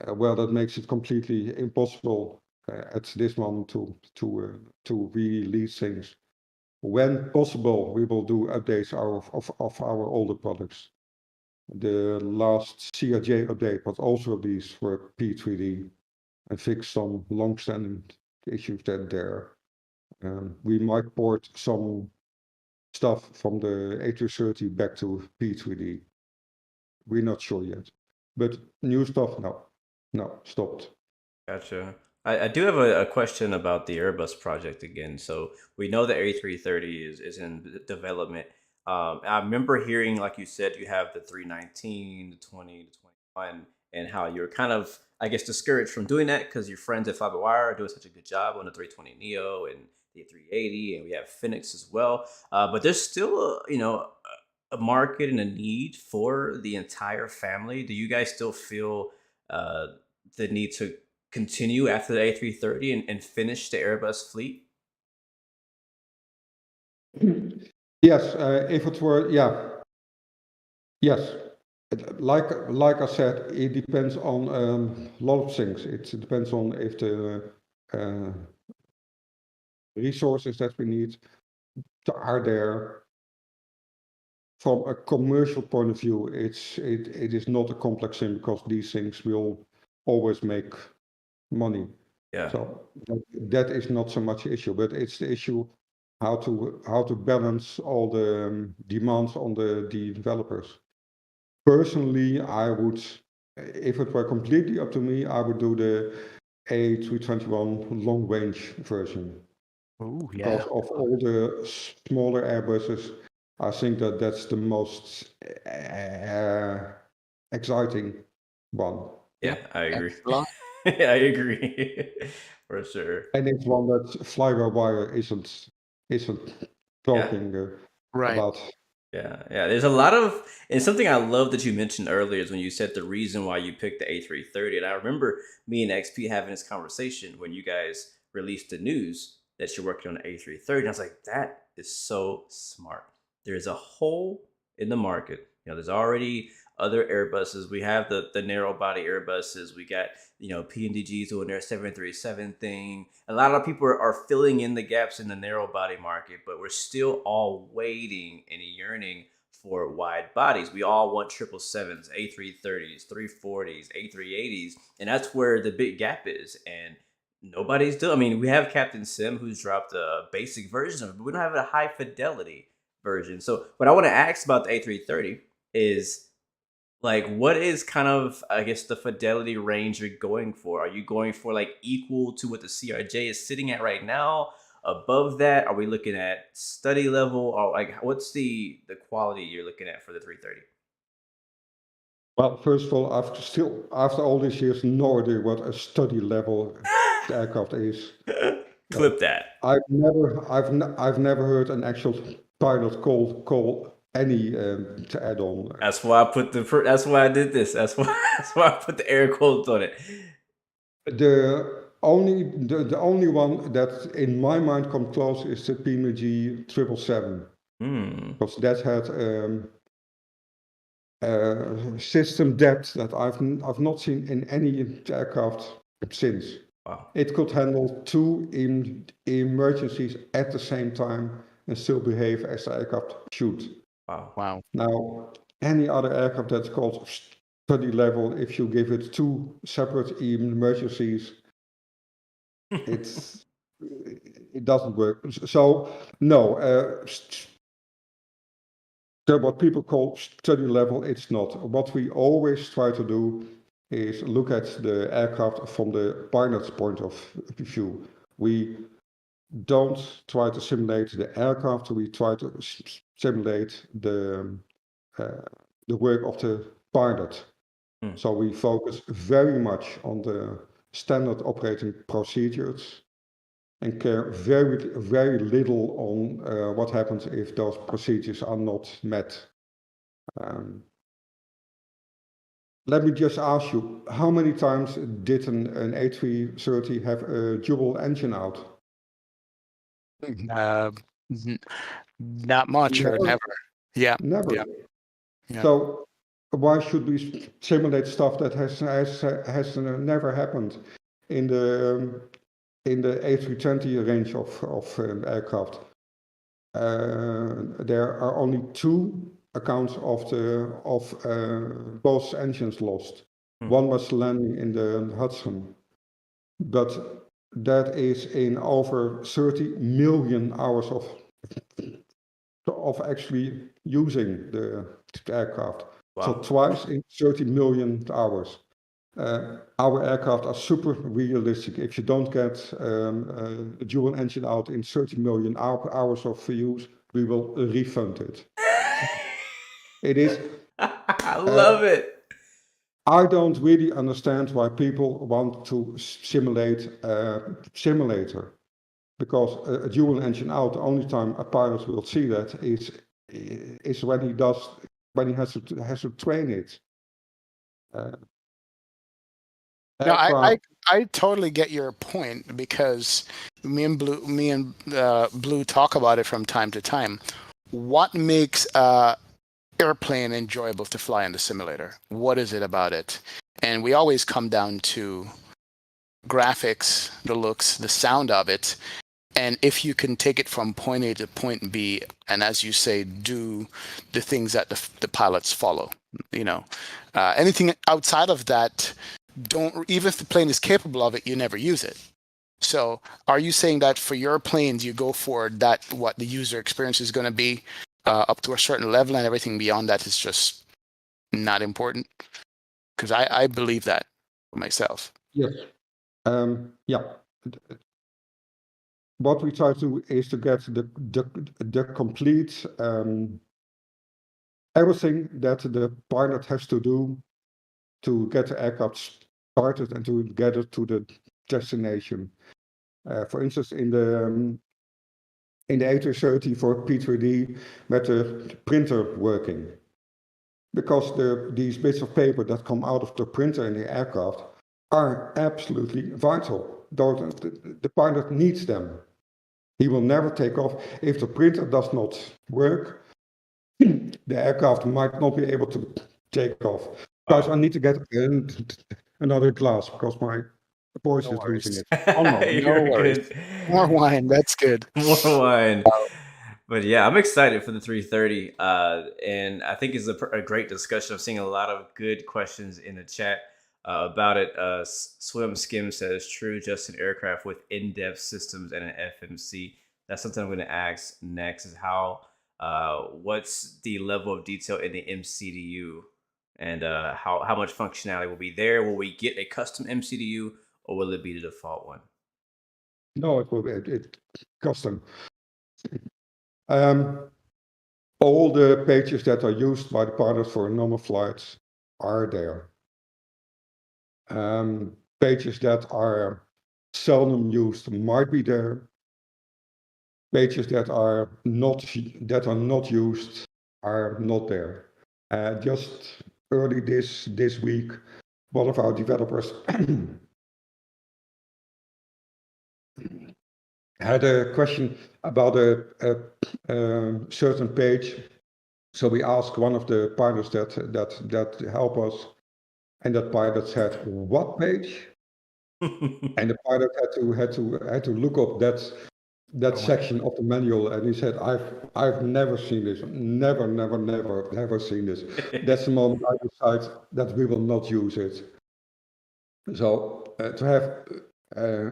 [SPEAKER 3] well, that makes it completely impossible at this moment to release things. When possible, we will do updates of our older products. The last CRJ update was also released for P3D and fixed some long-standing issues that there. We might port some stuff from the A330 back to P3D. We're not sure yet. But new stuff, no, stopped.
[SPEAKER 2] Gotcha. I do have a question about the Airbus project again. So we know the A330 is in development. I remember hearing, like you said, you have the 319, the 20, the 21, and how you're kind of, I guess, discouraged from doing that because your friends at Fly-by-Wire are doing such a good job on the 320 Neo and the 380, and we have Phoenix as well. But there's still a market and a need for the entire family. Do you guys still feel the need to continue after the A330 and finish the Airbus fleet?
[SPEAKER 3] Yes, if it were, yes. Like I said, it depends on a lot of things. It depends on if the resources that we need are there. From a commercial point of view, it is not a complex thing because these things will always make money.
[SPEAKER 2] Yeah.
[SPEAKER 3] So that is not so much an issue, but it's the issue how to balance all the demands on the developers. Personally, I would, if it were completely up to me, I would do the A321 long range version.
[SPEAKER 1] Ooh,
[SPEAKER 3] Because
[SPEAKER 1] yeah.
[SPEAKER 3] of all the smaller Airbuses, I think that that's the most exciting one.
[SPEAKER 2] Yeah, I agree.
[SPEAKER 1] Excellent.
[SPEAKER 2] I agree. For sure.
[SPEAKER 3] And it's one that Fly-by-Wire isn't
[SPEAKER 2] Yeah.
[SPEAKER 3] talking
[SPEAKER 1] Right.
[SPEAKER 3] about.
[SPEAKER 2] Yeah, yeah. There's a lot of, and something I love that you mentioned earlier is when you said the reason why you picked the A330. And I remember me and XP having this conversation when you guys released the news that you're working on the A330. And I was like, that is so smart. There's a hole in the market. There's already other Airbuses. We have the narrow body Airbuses. We got, PNDGs doing their 737 thing. A lot of people are filling in the gaps in the narrow body market, but we're still all waiting and yearning for wide bodies. We all want 777s, A330s, 340s, A380s, and that's where the big gap is. And nobody's doing. I mean, we have Captain Sim who's dropped a basic version of it, but we don't have a high fidelity version. So, what I want to ask about the A330 is, like, what is kind of, I guess, the fidelity range you're going for? Are you going for like equal to what the CRJ is sitting at right now? Above that, are we looking at study level, or like what's the quality you're looking at for the 330?
[SPEAKER 3] Well, first of all, after all these years, no idea what a study level aircraft is.
[SPEAKER 2] Clip that.
[SPEAKER 3] I've never heard an actual pilot call any to add on.
[SPEAKER 2] That's why I put that's why I did this. That's why I put the air quotes on it.
[SPEAKER 3] The only one that in my mind comes close is the PMG 777 because that had system depth that I've not seen in any aircraft since.
[SPEAKER 2] Wow.
[SPEAKER 3] It could handle two emergencies at the same time and still behave as the aircraft should.
[SPEAKER 2] Wow.
[SPEAKER 3] Now, any other aircraft that's called study level, if you give it two separate emergencies, it doesn't work. So no, what people call study level, it's not. What we always try to do is look at the aircraft from the pilot's point of view. We don't try to simulate the aircraft, we try to simulate the work of the pilot. So we focus very much on the standard operating procedures and care very little on what happens if those procedures are not met. Let me just ask you, how many times did an A330 have a dual engine out?
[SPEAKER 1] Not much or never. Yeah.
[SPEAKER 3] Never.
[SPEAKER 1] Yeah.
[SPEAKER 3] So why should we simulate stuff that has never happened in the A320 range of aircraft? There are only 2 accounts of both engines lost. One was landing in the Hudson, but that is in over 30 million hours of actually using the aircraft.
[SPEAKER 2] Wow.
[SPEAKER 3] So twice in 30 million hours. Our aircraft are super realistic. If you don't get a dual engine out in 30 million hours of use, we will refund it. It is.
[SPEAKER 2] I love it.
[SPEAKER 3] I don't really understand why people want to simulate a simulator, because a dual engine out, the only time a pilot will see that is when he has to train it.
[SPEAKER 1] No, I totally get your point, because me and Blue talk about it from time to time. What makes airplane enjoyable to fly in the simulator? What is it about it? And we always come down to graphics, the looks, the sound of it. And if you can take it from point A to point B, and as you say, do the things that the pilots follow, anything outside of that, even if the plane is capable of it, you never use it. So are you saying that for your planes, you go for that, what the user experience is going to be up to a certain level, and everything beyond that is just not important? Because I believe that for myself.
[SPEAKER 3] Yes. Yeah. What we try to do is to get the complete everything that the pilot has to do to get the aircraft started and to get it to the destination. For instance, in the A330 for P3D, with the printer working, because these bits of paper that come out of the printer in the aircraft are absolutely vital. The pilot needs them. He will never take off. If the printer does not work, the aircraft might not be able to take off. Guys, I need to get another glass because my voice is losing it.
[SPEAKER 2] Oh no,
[SPEAKER 1] no worries. Good. More wine, that's good.
[SPEAKER 2] More wine. But yeah, I'm excited for the 330, and I think it's a great discussion. I'm seeing a lot of good questions in the chat about it. Swim Skim says, true, just an aircraft with in-depth systems and an FMC. That's something I'm going to ask next, is what's the level of detail in the MCDU, and how much functionality will be there? Will we get a custom MCDU, or will it be the default one?
[SPEAKER 3] No, it will be custom. All the pages that are used by the pilots for normal flights are there. Pages that are seldom used might be there. Pages that are not used are not there. Just early this week, one of our developers had a question about a certain page. So we asked one of the pilots that help us, and that pilot said, "What page?" And the pilot had to look up that section of the manual, and he said, "I've never seen this. Never seen this." That's the moment I decide that we will not use it. So to have,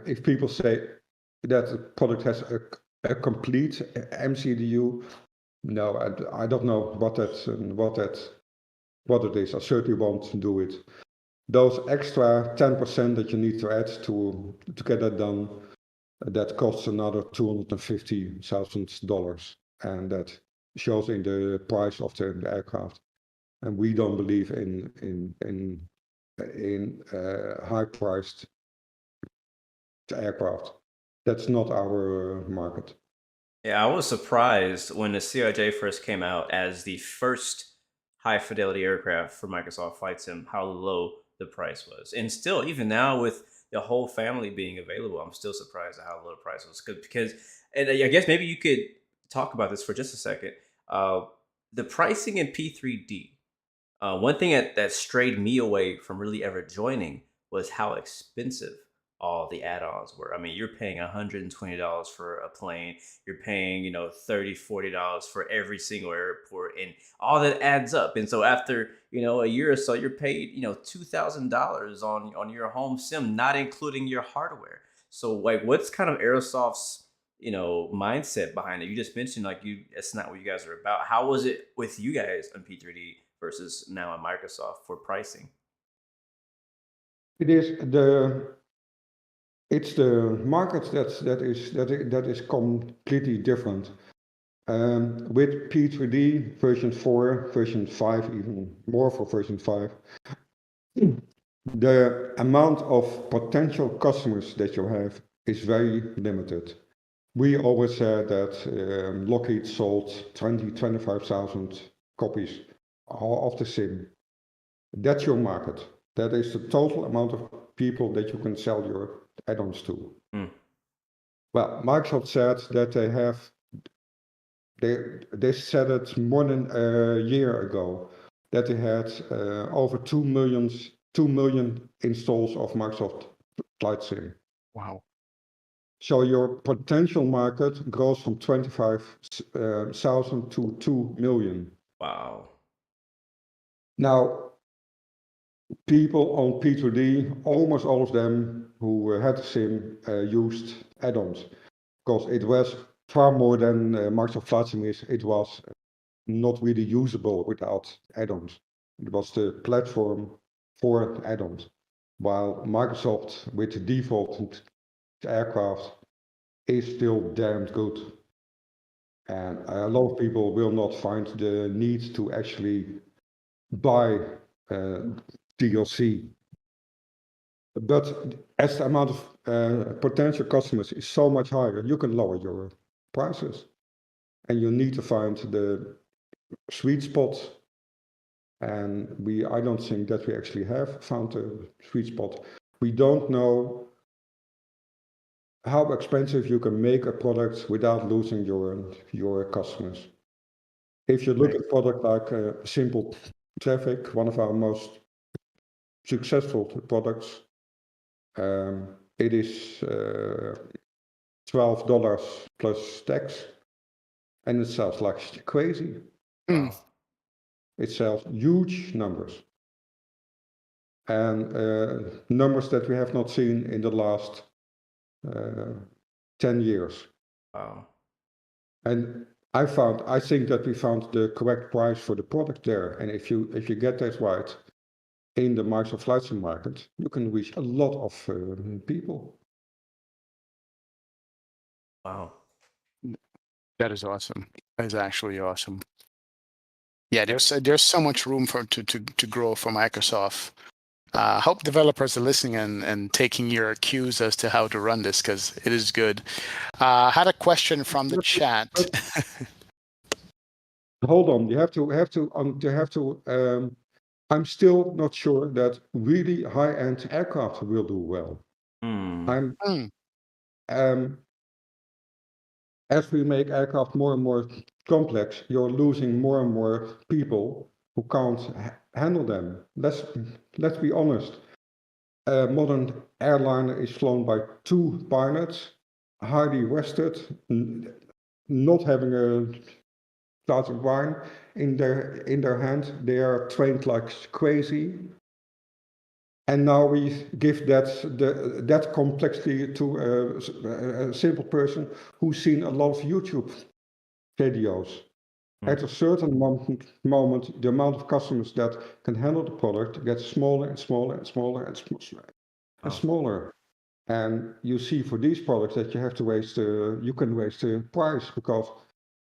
[SPEAKER 3] if people say that the product has a complete MCDU, No, I don't know what it is. I certainly won't do it. Those extra 10% that you need to add to get that done, that costs another $250,000, and that shows in the price of the aircraft. And we don't believe in high-priced aircraft. That's not our market.
[SPEAKER 2] Yeah, I was surprised when the CRJ first came out as the first high fidelity aircraft for Microsoft Flight Sim, how low the price was. And still, even now with the whole family being available, I'm still surprised at how low the price was. Because, and I guess maybe you could talk about this for just a second. Uh, the pricing in P3D, one thing that strayed me away from really ever joining was how expensive all the add-ons were. I mean, you're paying $120 for a plane. You're paying, $30, $40 for every single airport, and all that adds up. And so after, a year or so, you're paid, $2,000 on your home sim, not including your hardware. So like, what's kind of Aerosoft's mindset behind it? You just mentioned it's not what you guys are about. How was it with you guys on P3D versus now on Microsoft for pricing?
[SPEAKER 3] It's the market that is completely different. With P3D version 4, version 5, even more for version 5, the amount of potential customers that you have is very limited. We always said that Lockheed sold 25,000 copies of the sim. That's your market. That is the total amount of people that you can sell your add-ons to. Well, Microsoft said that they said it more than a year ago, that they had over 2 million installs of Microsoft Flight Sim.
[SPEAKER 1] Wow.
[SPEAKER 3] So your potential market grows from 25,000 to 2 million.
[SPEAKER 2] Wow.
[SPEAKER 3] Now, people on P2D, almost all of them who had a sim used add-ons, because it was far more than Microsoft Flight Sim is. It was not really usable without add-ons. It was the platform for add-ons, while Microsoft with the default aircraft is still damned good. And a lot of people will not find the need to actually buy DLC. But as the amount of potential customers is so much higher, you can lower your prices. And you need to find the sweet spot. And I don't think that we actually have found a sweet spot. We don't know how expensive you can make a product without losing your customers. If you look at a product like Simple Traffic, one of our most successful products, it is $12 plus tax, and it sells like crazy.
[SPEAKER 2] Wow.
[SPEAKER 3] It sells huge numbers, and numbers that we have not seen in the last 10 years.
[SPEAKER 2] Wow.
[SPEAKER 3] And I think that we found the correct price for the product there. And if you get that right in the Microsoft Flight Sim market, you can reach a lot of people.
[SPEAKER 2] Wow.
[SPEAKER 1] That is awesome. That is actually awesome. Yeah, there's so much room to grow for Microsoft. Hope developers are listening and taking your cues as to how to run this, because it is good. Had a question from the chat.
[SPEAKER 3] Hold on, you have to. I'm still not sure that really high-end aircraft will do well. As we make aircraft more and more complex, you're losing more and more people who can't handle them. Let's be honest. A modern airliner is flown by 2 pilots, highly rested, not having a glass of wine in their hand. They are trained like crazy. And now we give that complexity to a simple person who's seen a lot of YouTube videos. At a certain moment, the amount of customers that can handle the product gets smaller and smaller and smaller and smaller and
[SPEAKER 2] Oh.
[SPEAKER 3] smaller. And you see for these products that you have to you can waste the price, because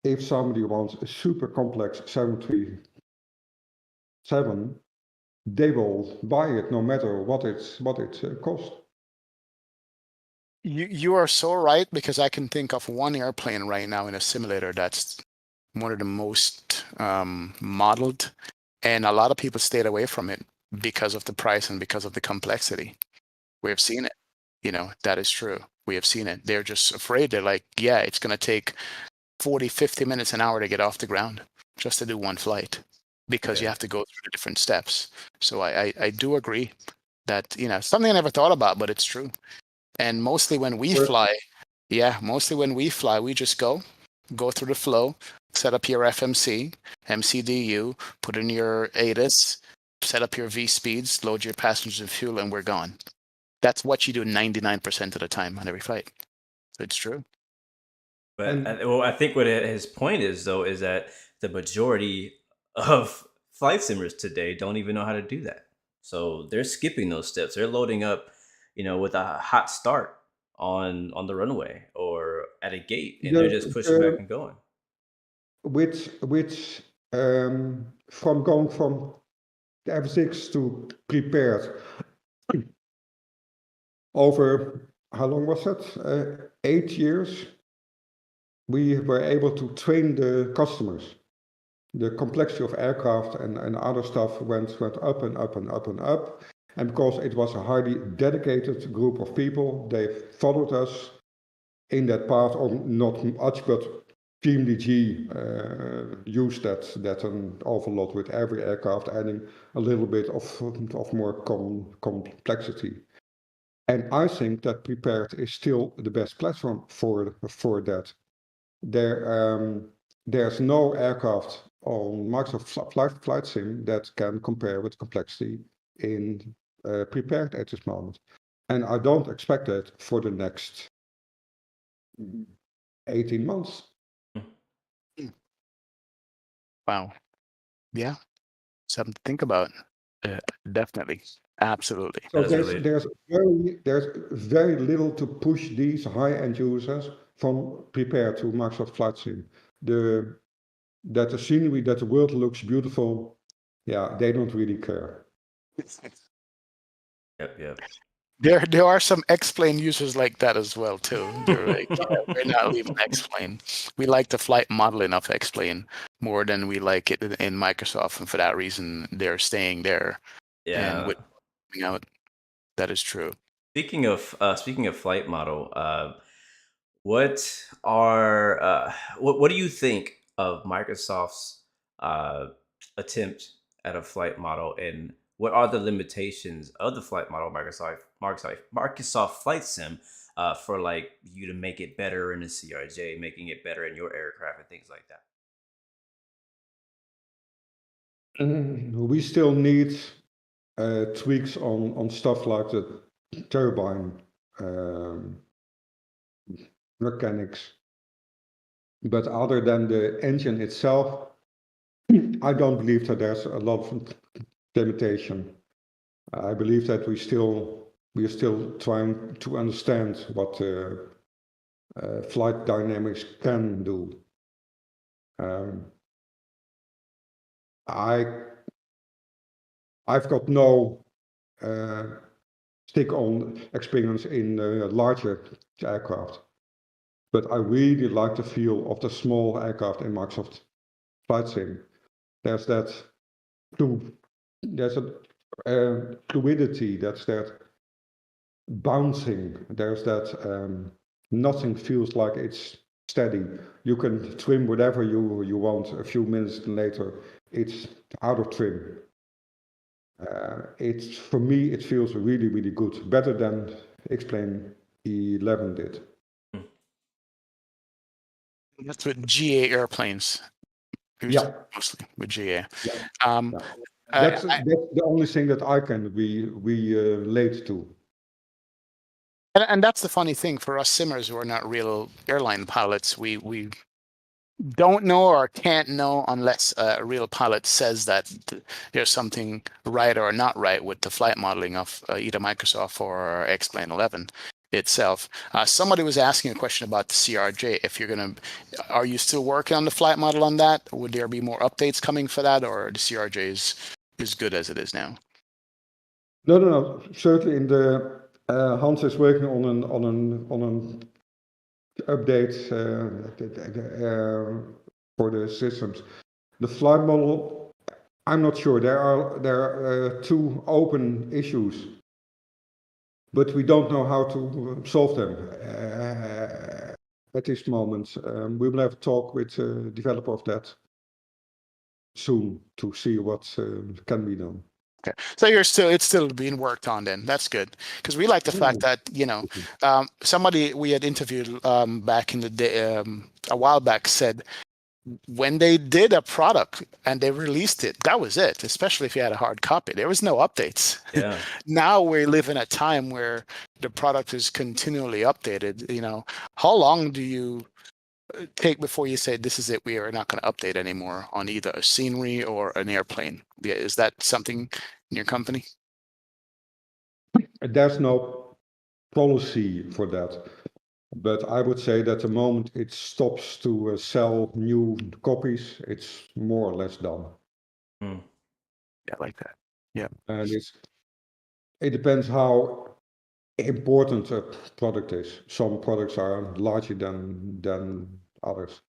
[SPEAKER 3] if somebody wants a super complex 737, they will buy it no matter what it costs.
[SPEAKER 1] You are so right, because I can think of one airplane right now in a simulator that's one of the most modeled, and a lot of people stayed away from it because of the price and because of the complexity. We have seen it. That is true. We have seen it. They're just afraid. They're like, yeah, it's going to take 40, 50 minutes, an hour to get off the ground just to do one flight, because you have to go through the different steps. So I do agree that, something I never thought about, but it's true. And mostly when we fly, we just go through the flow, set up your FMC, MCDU, put in your ADAS, set up your V speeds, load your passengers and fuel, and we're gone. That's what you do 99% of the time on every flight. So it's true.
[SPEAKER 2] But I think what his point is, though, is that the majority of flight simmers today don't even know how to do that. So they're skipping those steps. They're loading up, with a hot start on the runway or at a gate, and they're just pushing back and going.
[SPEAKER 3] From going from the F6 to prepared, over, how long was that? 8 years, we were able to train the customers. The complexity of aircraft and other stuff went up and up and up and up. And because it was a highly dedicated group of people, they followed us in that path, or not much, but GMDG used that an awful lot with every aircraft, adding a little bit of more complexity. And I think that prepared is still the best platform for that. There's no aircraft on Microsoft Flight Sim that can compare with complexity in prepared at this moment. And I don't expect that for the next 18 months.
[SPEAKER 1] Wow. Yeah. Something to think about. Definitely. Absolutely.
[SPEAKER 3] So there's very little to push these high-end users from prepared to Microsoft Flight Sim. That the scenery, that the world looks beautiful, yeah, they don't really care.
[SPEAKER 2] Yep.
[SPEAKER 1] There are some X-Plane users like that as well too. They're like, we're not leaving X-Plane. We like the flight modeling of X-Plane more than we like it in Microsoft, and for that reason, they're staying there.
[SPEAKER 2] Yeah.
[SPEAKER 1] And with out, that is true.
[SPEAKER 2] Speaking of flight model, what do you think of Microsoft's attempt at a flight model, and what are the limitations of the flight model Microsoft Flight Sim for like you to make it better in the CRJ, making it better in your aircraft and things like that?
[SPEAKER 3] We still need tweaks on stuff like the turbine mechanics. But other than the engine itself, I don't believe that there's a lot of limitation. I believe that we are still trying to understand what flight dynamics can do. I've got no stick-on experience in larger aircraft, but I really like the feel of the small aircraft in Microsoft Flight Sim. There's a fluidity, there's that bouncing, there's that nothing feels like it's steady. You can trim whatever you want. A few minutes later, it's out of trim. For me, it feels really, really good, better than X-Plane 11 did.
[SPEAKER 1] That's with GA airplanes.
[SPEAKER 3] Yeah,
[SPEAKER 1] mostly with GA.
[SPEAKER 3] Yeah. That's the only thing that I can relate to.
[SPEAKER 1] And that's the funny thing for us simmers who are not real airline pilots. We don't know or can't know unless a real pilot says that there's something right or not right with the flight modeling of either Microsoft or X-Plane 11 itself. Somebody was asking a question about the CRJ. If you're gonna, are you still working on the flight model on that? Would there be more updates coming for that, or the CRJ is good as it is now?
[SPEAKER 3] No. Certainly, in the Hans is working on an update for the systems. The flight model, I'm not sure. There are two open issues, but we don't know how to solve them at this moment. We will have a talk with the developer of that soon to see what can be done.
[SPEAKER 1] Okay, so it's still being worked on then. That's good because we like the fact that somebody we had interviewed back in the day a while back said when they did a product and they released it, that was it. Especially if you had a hard copy, there was no updates.
[SPEAKER 2] Yeah.
[SPEAKER 1] Now we live in a time where the product is continually updated. How long do you take before you say this is it, we are not going to update anymore on either a scenery or an airplane? Yeah, is that something in your company?
[SPEAKER 3] There's no policy for that, but I would say that the moment it stops to sell new copies, it's more or less done.
[SPEAKER 2] Mm.
[SPEAKER 1] Yeah, like that. Yeah.
[SPEAKER 3] And it depends how important a product is. Some products are larger than others.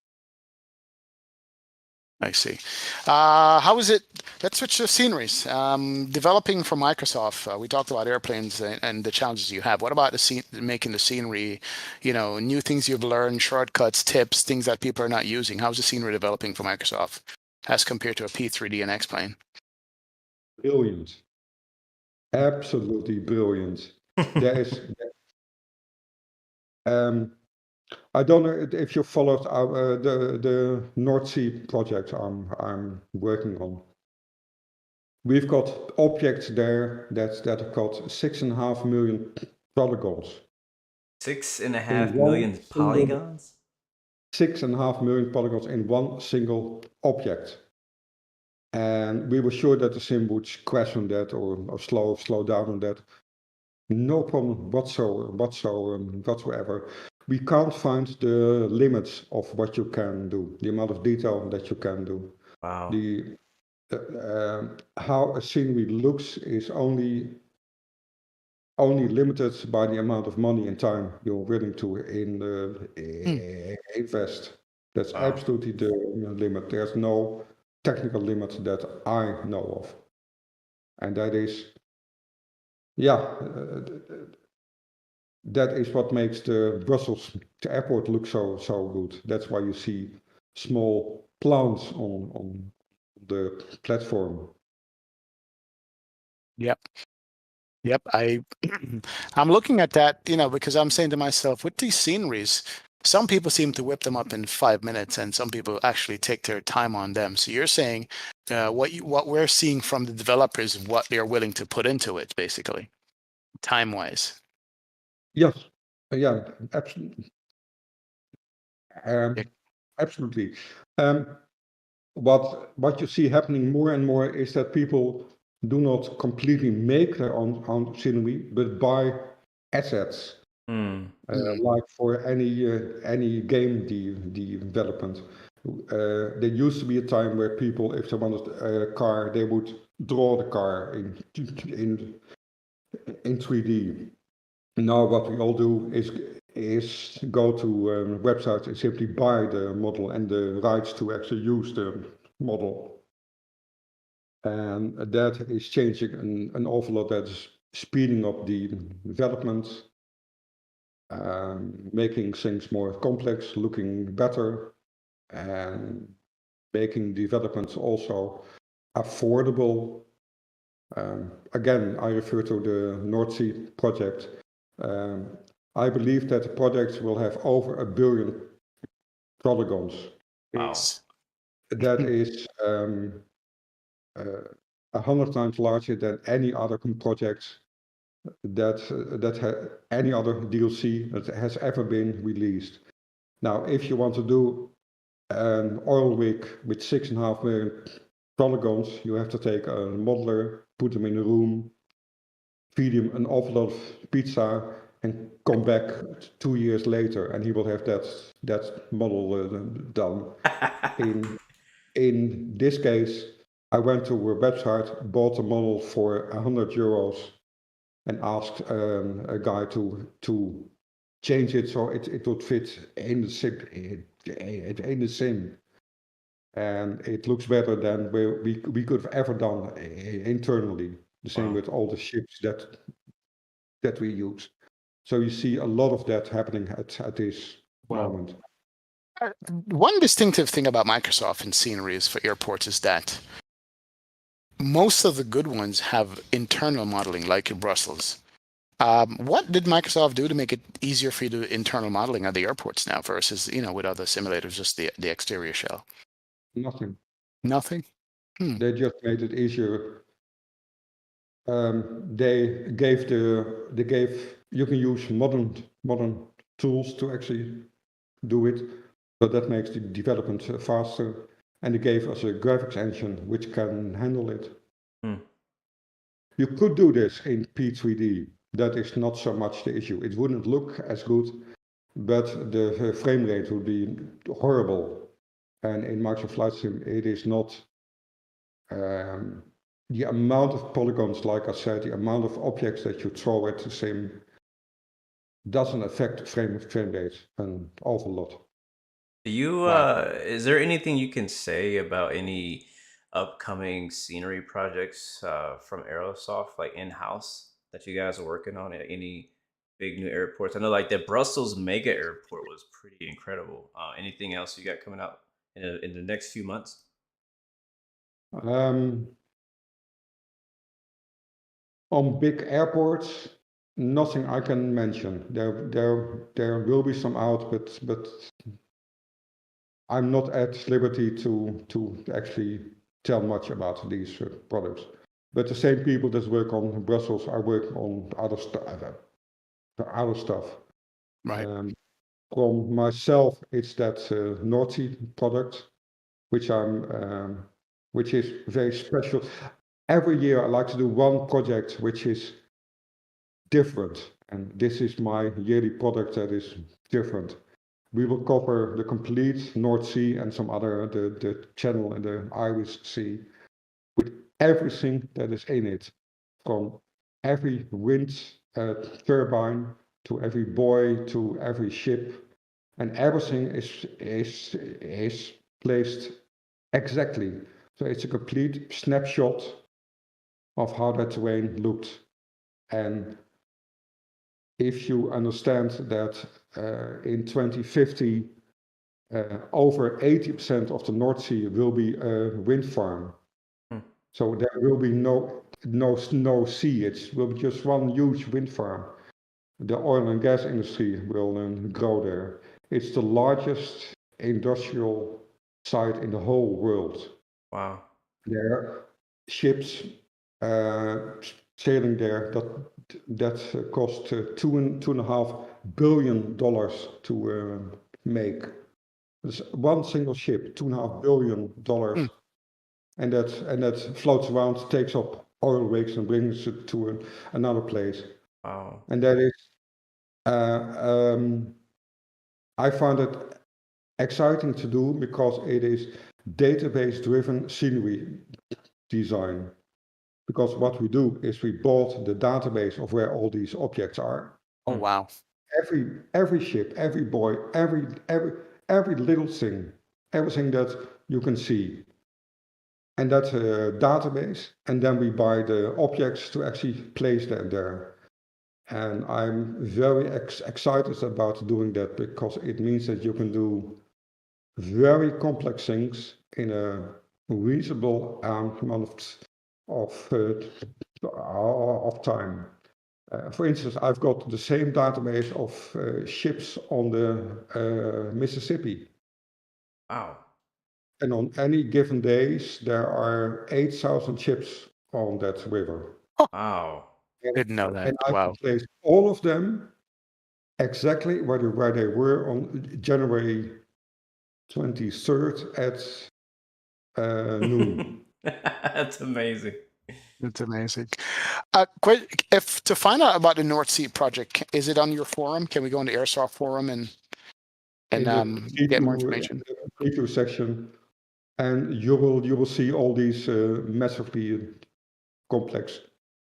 [SPEAKER 1] I see. How is it? Let's switch to sceneries. Developing for Microsoft, we talked about airplanes and the challenges you have. What about making the scenery? New things you've learned, shortcuts, tips, things that people are not using. How's the scenery developing for Microsoft as compared to a P3D and X-Plane?
[SPEAKER 3] Brilliant, absolutely brilliant. There is. I don't know if you followed the North Sea project I'm working on. We've got objects there that have got 6.5 million polygons.
[SPEAKER 2] 6.5 million polygons?
[SPEAKER 3] 6.5 million polygons in one single object. And we were sure that the sim would crash on that or slow down on that. No problem whatsoever. We can't find the limits of what you can do, the amount of detail that you can do.
[SPEAKER 2] Wow.
[SPEAKER 3] How a scenery looks is only limited by the amount of money and time you're willing to invest. That's absolutely the limit. There's no technical limit that I know of, and that is, that is what makes the Brussels airport look so good. That's why you see small plants on the platform.
[SPEAKER 1] Yep. I'm looking at that, because I'm saying to myself, with these sceneries, some people seem to whip them up in 5 minutes, and some people actually take their time on them. So you're saying what we're seeing from the developers, what they're willing to put into it, basically, time-wise.
[SPEAKER 3] Yes, yeah, absolutely. Absolutely. What you see happening more and more is that people do not completely make their own scenery, but buy assets. Like for any game development. There used to be a time where people, if they wanted a car, they would draw the car in 3D. Now what we all do is go to websites and simply buy the model and the rights to actually use the model. And that is changing an awful lot. That is speeding up the development, making things more complex, looking better, and making developments also affordable. Again, I refer to the North Sea project. I believe that the project will have over 1 billion polygons.
[SPEAKER 2] Wow.
[SPEAKER 3] That is 100 times larger than any other project that any other DLC that has ever been released. Now, if you want to do an oil rig with 6.5 million polygons. You have to take a modeler, put them in a room, feed him an awful lot of pizza, and come back 2 years later, and he will have that model done. In this case, I went to a website, bought a model for €100, and asked a guy to change it so it would fit in the sim. And it looks better than we could have ever done internally. The same
[SPEAKER 2] Wow.
[SPEAKER 3] with all the ships that we use. So you see a lot of that happening at this moment.
[SPEAKER 1] One distinctive thing about Microsoft and sceneries for airports is that most of the good ones have internal modeling, like in Brussels. What did Microsoft do to make it easier for you to do internal modeling at the airports now versus, with other simulators, just the exterior shell?
[SPEAKER 3] Nothing.
[SPEAKER 1] Nothing?
[SPEAKER 3] They just made it easier. They gave you can use modern tools to actually do it, so that makes the development faster. And they gave us a graphics engine which can handle it. You could do this in P3D. That is not so much the issue. It wouldn't look as good, but the frame rate would be horrible. And in Microsoft Flight Sim, it is not the amount of polygons, like I said, the amount of objects that you throw at the sim doesn't affect frame rate an awful lot.
[SPEAKER 2] Is there anything you can say about any upcoming scenery projects from Aerosoft, like in-house, that you guys are working on at any big new airports? I know like the Brussels mega airport was pretty incredible. Anything else you got coming out in the next few months?
[SPEAKER 3] On big airports, nothing I can mention. There will be some out, but I'm not at liberty to actually tell much about these products. But the same people that work on Brussels are working on other stuff.
[SPEAKER 1] Right.
[SPEAKER 3] From myself, it's that North Sea product, which is very special. Every year I like to do one project which is different, and this is my yearly product that is different. We will cover the complete North Sea and some other, the Channel and the Irish Sea, with everything that is in it, from every wind turbine to every buoy to every ship, and everything is placed exactly. So it's a complete snapshot of how that terrain looked. And if you understand that in 2050, over 80% of the North Sea will be a wind farm. So there will be no sea. It will be just one huge wind farm. The oil and gas industry will grow there. It's the largest industrial site in the whole world.
[SPEAKER 2] Wow.
[SPEAKER 3] There are ships sailing there that cost $2.5 billion to make. There's one single ship, $2.5 billion, and that floats around, takes up oil rigs and brings it to another place.
[SPEAKER 2] Wow.
[SPEAKER 3] And that is, I find it exciting to do because it is database-driven scenery design. Because what we do is we bought the database of where all these objects are.
[SPEAKER 1] Oh, wow.
[SPEAKER 3] Every ship, every buoy, every little thing, everything that you can see. And that's a database, and then we buy the objects to actually place them there. And I'm very excited about doing that because it means that you can do very complex things in a reasonable amount of time. For instance, I've got the same database of ships on the Mississippi.
[SPEAKER 2] Wow.
[SPEAKER 3] And on any given days, there are 8,000 ships on that river.
[SPEAKER 2] Wow.
[SPEAKER 1] Didn't know that.
[SPEAKER 3] And I
[SPEAKER 1] Wow.
[SPEAKER 3] can place all of them exactly where they were on January 23rd at noon.
[SPEAKER 2] That's amazing.
[SPEAKER 1] That's amazing. If to find out about the North Sea project, is it on your forum? Can we go on the Airsoft forum and
[SPEAKER 3] In the
[SPEAKER 1] get more
[SPEAKER 3] preview,
[SPEAKER 1] information?
[SPEAKER 3] in the preview section, and you will see all these massively complex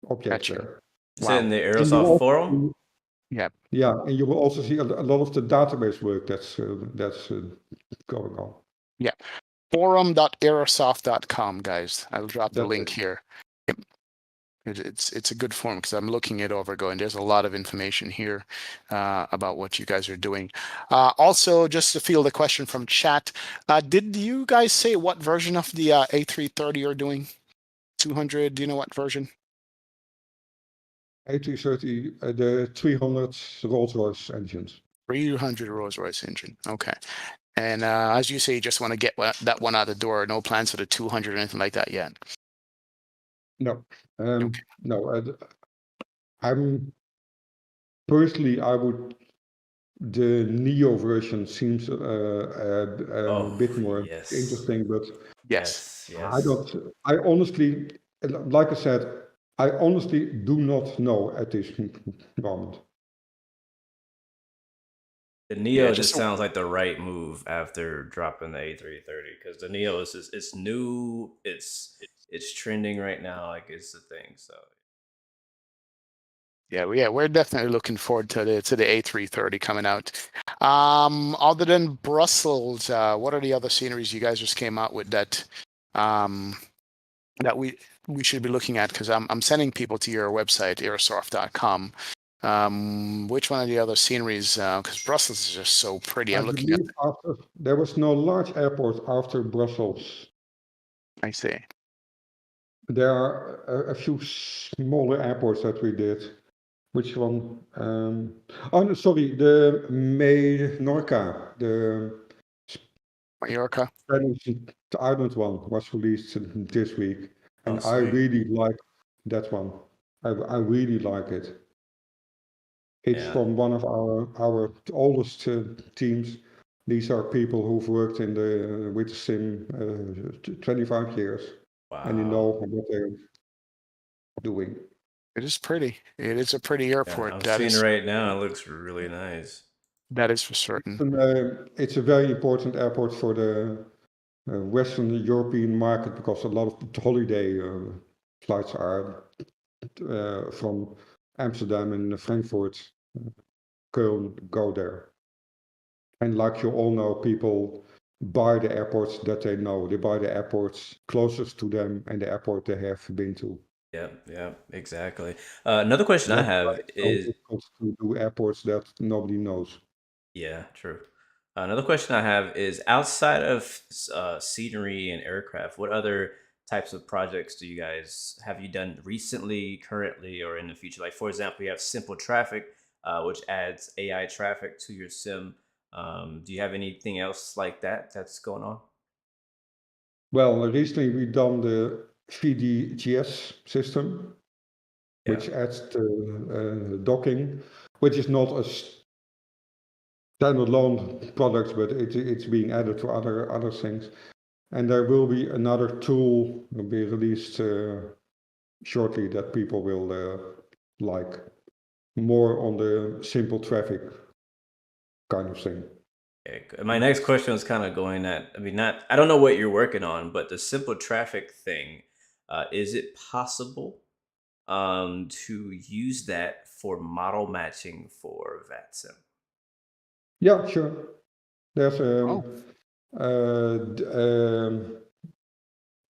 [SPEAKER 3] objects
[SPEAKER 1] Gotcha.
[SPEAKER 3] there.
[SPEAKER 2] Is it in the
[SPEAKER 3] And you
[SPEAKER 2] Aerosoft
[SPEAKER 3] will
[SPEAKER 2] forum?
[SPEAKER 1] Yeah.
[SPEAKER 3] yeah, and you will also see a lot of the database work that's going on.
[SPEAKER 1] Yeah. Forum.aerosoft.com, guys. I'll drop the
[SPEAKER 3] That's
[SPEAKER 1] link
[SPEAKER 3] it.
[SPEAKER 1] here. Yep. It's a good forum because I'm looking it over going, there's a lot of information here about what you guys are doing. Also, just to field a question from chat, did you guys say what version of the A330 you're doing? 200, do you know what version?
[SPEAKER 3] A330, the 300 Rolls-Royce engines.
[SPEAKER 1] 300 Rolls-Royce engine. Okay. And as you say, you just want to get that one out the door. No plans for the 200 or anything like that yet.
[SPEAKER 3] No,
[SPEAKER 1] Okay.
[SPEAKER 3] no. I'm personally, I would. The Neo version seems a bit more
[SPEAKER 2] yes.
[SPEAKER 3] interesting, but
[SPEAKER 1] Yes.
[SPEAKER 2] Yes.
[SPEAKER 3] I honestly, like I said, I honestly do not know at this moment.
[SPEAKER 2] The Neo
[SPEAKER 1] Yeah,
[SPEAKER 2] just
[SPEAKER 1] just
[SPEAKER 2] sounds like the right move after dropping the A330 because the Neo is just, it's new, it's trending right now, like it's the thing. So
[SPEAKER 1] yeah, we're definitely looking forward to the A330 coming out. Other than Brussels, what are the other sceneries you guys just came out with that that we should be looking at? Because I'm sending people to your website, aerosoft.com. Which one of the other sceneries? Because Brussels is just so pretty.
[SPEAKER 3] I
[SPEAKER 1] I'm looking at.
[SPEAKER 3] believe after there was no large airport after Brussels.
[SPEAKER 1] I see.
[SPEAKER 3] There are a few smaller airports that we did. Which one? Oh, no, sorry, the Menorca, the
[SPEAKER 1] Mallorca.
[SPEAKER 3] Spanish island one was released this week, and I
[SPEAKER 2] sweet.
[SPEAKER 3] really like that one. I really like it. It's
[SPEAKER 2] Yeah.
[SPEAKER 3] from one of our oldest teams. These are people who've worked in the with sim 25 years, and you know
[SPEAKER 2] Wow.
[SPEAKER 3] what they're doing.
[SPEAKER 1] It is pretty. It is a pretty
[SPEAKER 2] Yeah,
[SPEAKER 1] airport.
[SPEAKER 2] I'm
[SPEAKER 1] That
[SPEAKER 2] seeing it
[SPEAKER 1] is
[SPEAKER 2] right now. It looks really nice.
[SPEAKER 1] for certain.
[SPEAKER 3] It's a very important airport for the Western European market because a lot of holiday flights are from Amsterdam and Frankfurt, Köln go there. And like you all know, people buy the airports that they know. They buy the airports closest to them and the airport they have been to.
[SPEAKER 2] Yeah, exactly. Another question I
[SPEAKER 3] That's why
[SPEAKER 2] have
[SPEAKER 3] it's so
[SPEAKER 2] is,
[SPEAKER 3] difficult to do airports that nobody knows.
[SPEAKER 2] yeah, true. Another question I have is outside of scenery and aircraft, what other types of projects do you guys have you done recently, currently, or in the future? Like, for example, you have Simple Traffic, which adds AI traffic to your sim. Do you have anything else like that that's going on?
[SPEAKER 3] Well, recently we done the VDGS system,
[SPEAKER 2] Yeah.
[SPEAKER 3] which adds the docking, which is not a standalone product, but it's being added to other things. And there will be another tool will be released shortly that people will like more on the simple traffic kind of thing.
[SPEAKER 2] Okay, my next question was kind of going at, I mean, not, I don't know what you're working on, but the Simple Traffic thing, is it possible to use that for model matching for VATSIM?
[SPEAKER 3] Yeah, sure. There's
[SPEAKER 1] Oh,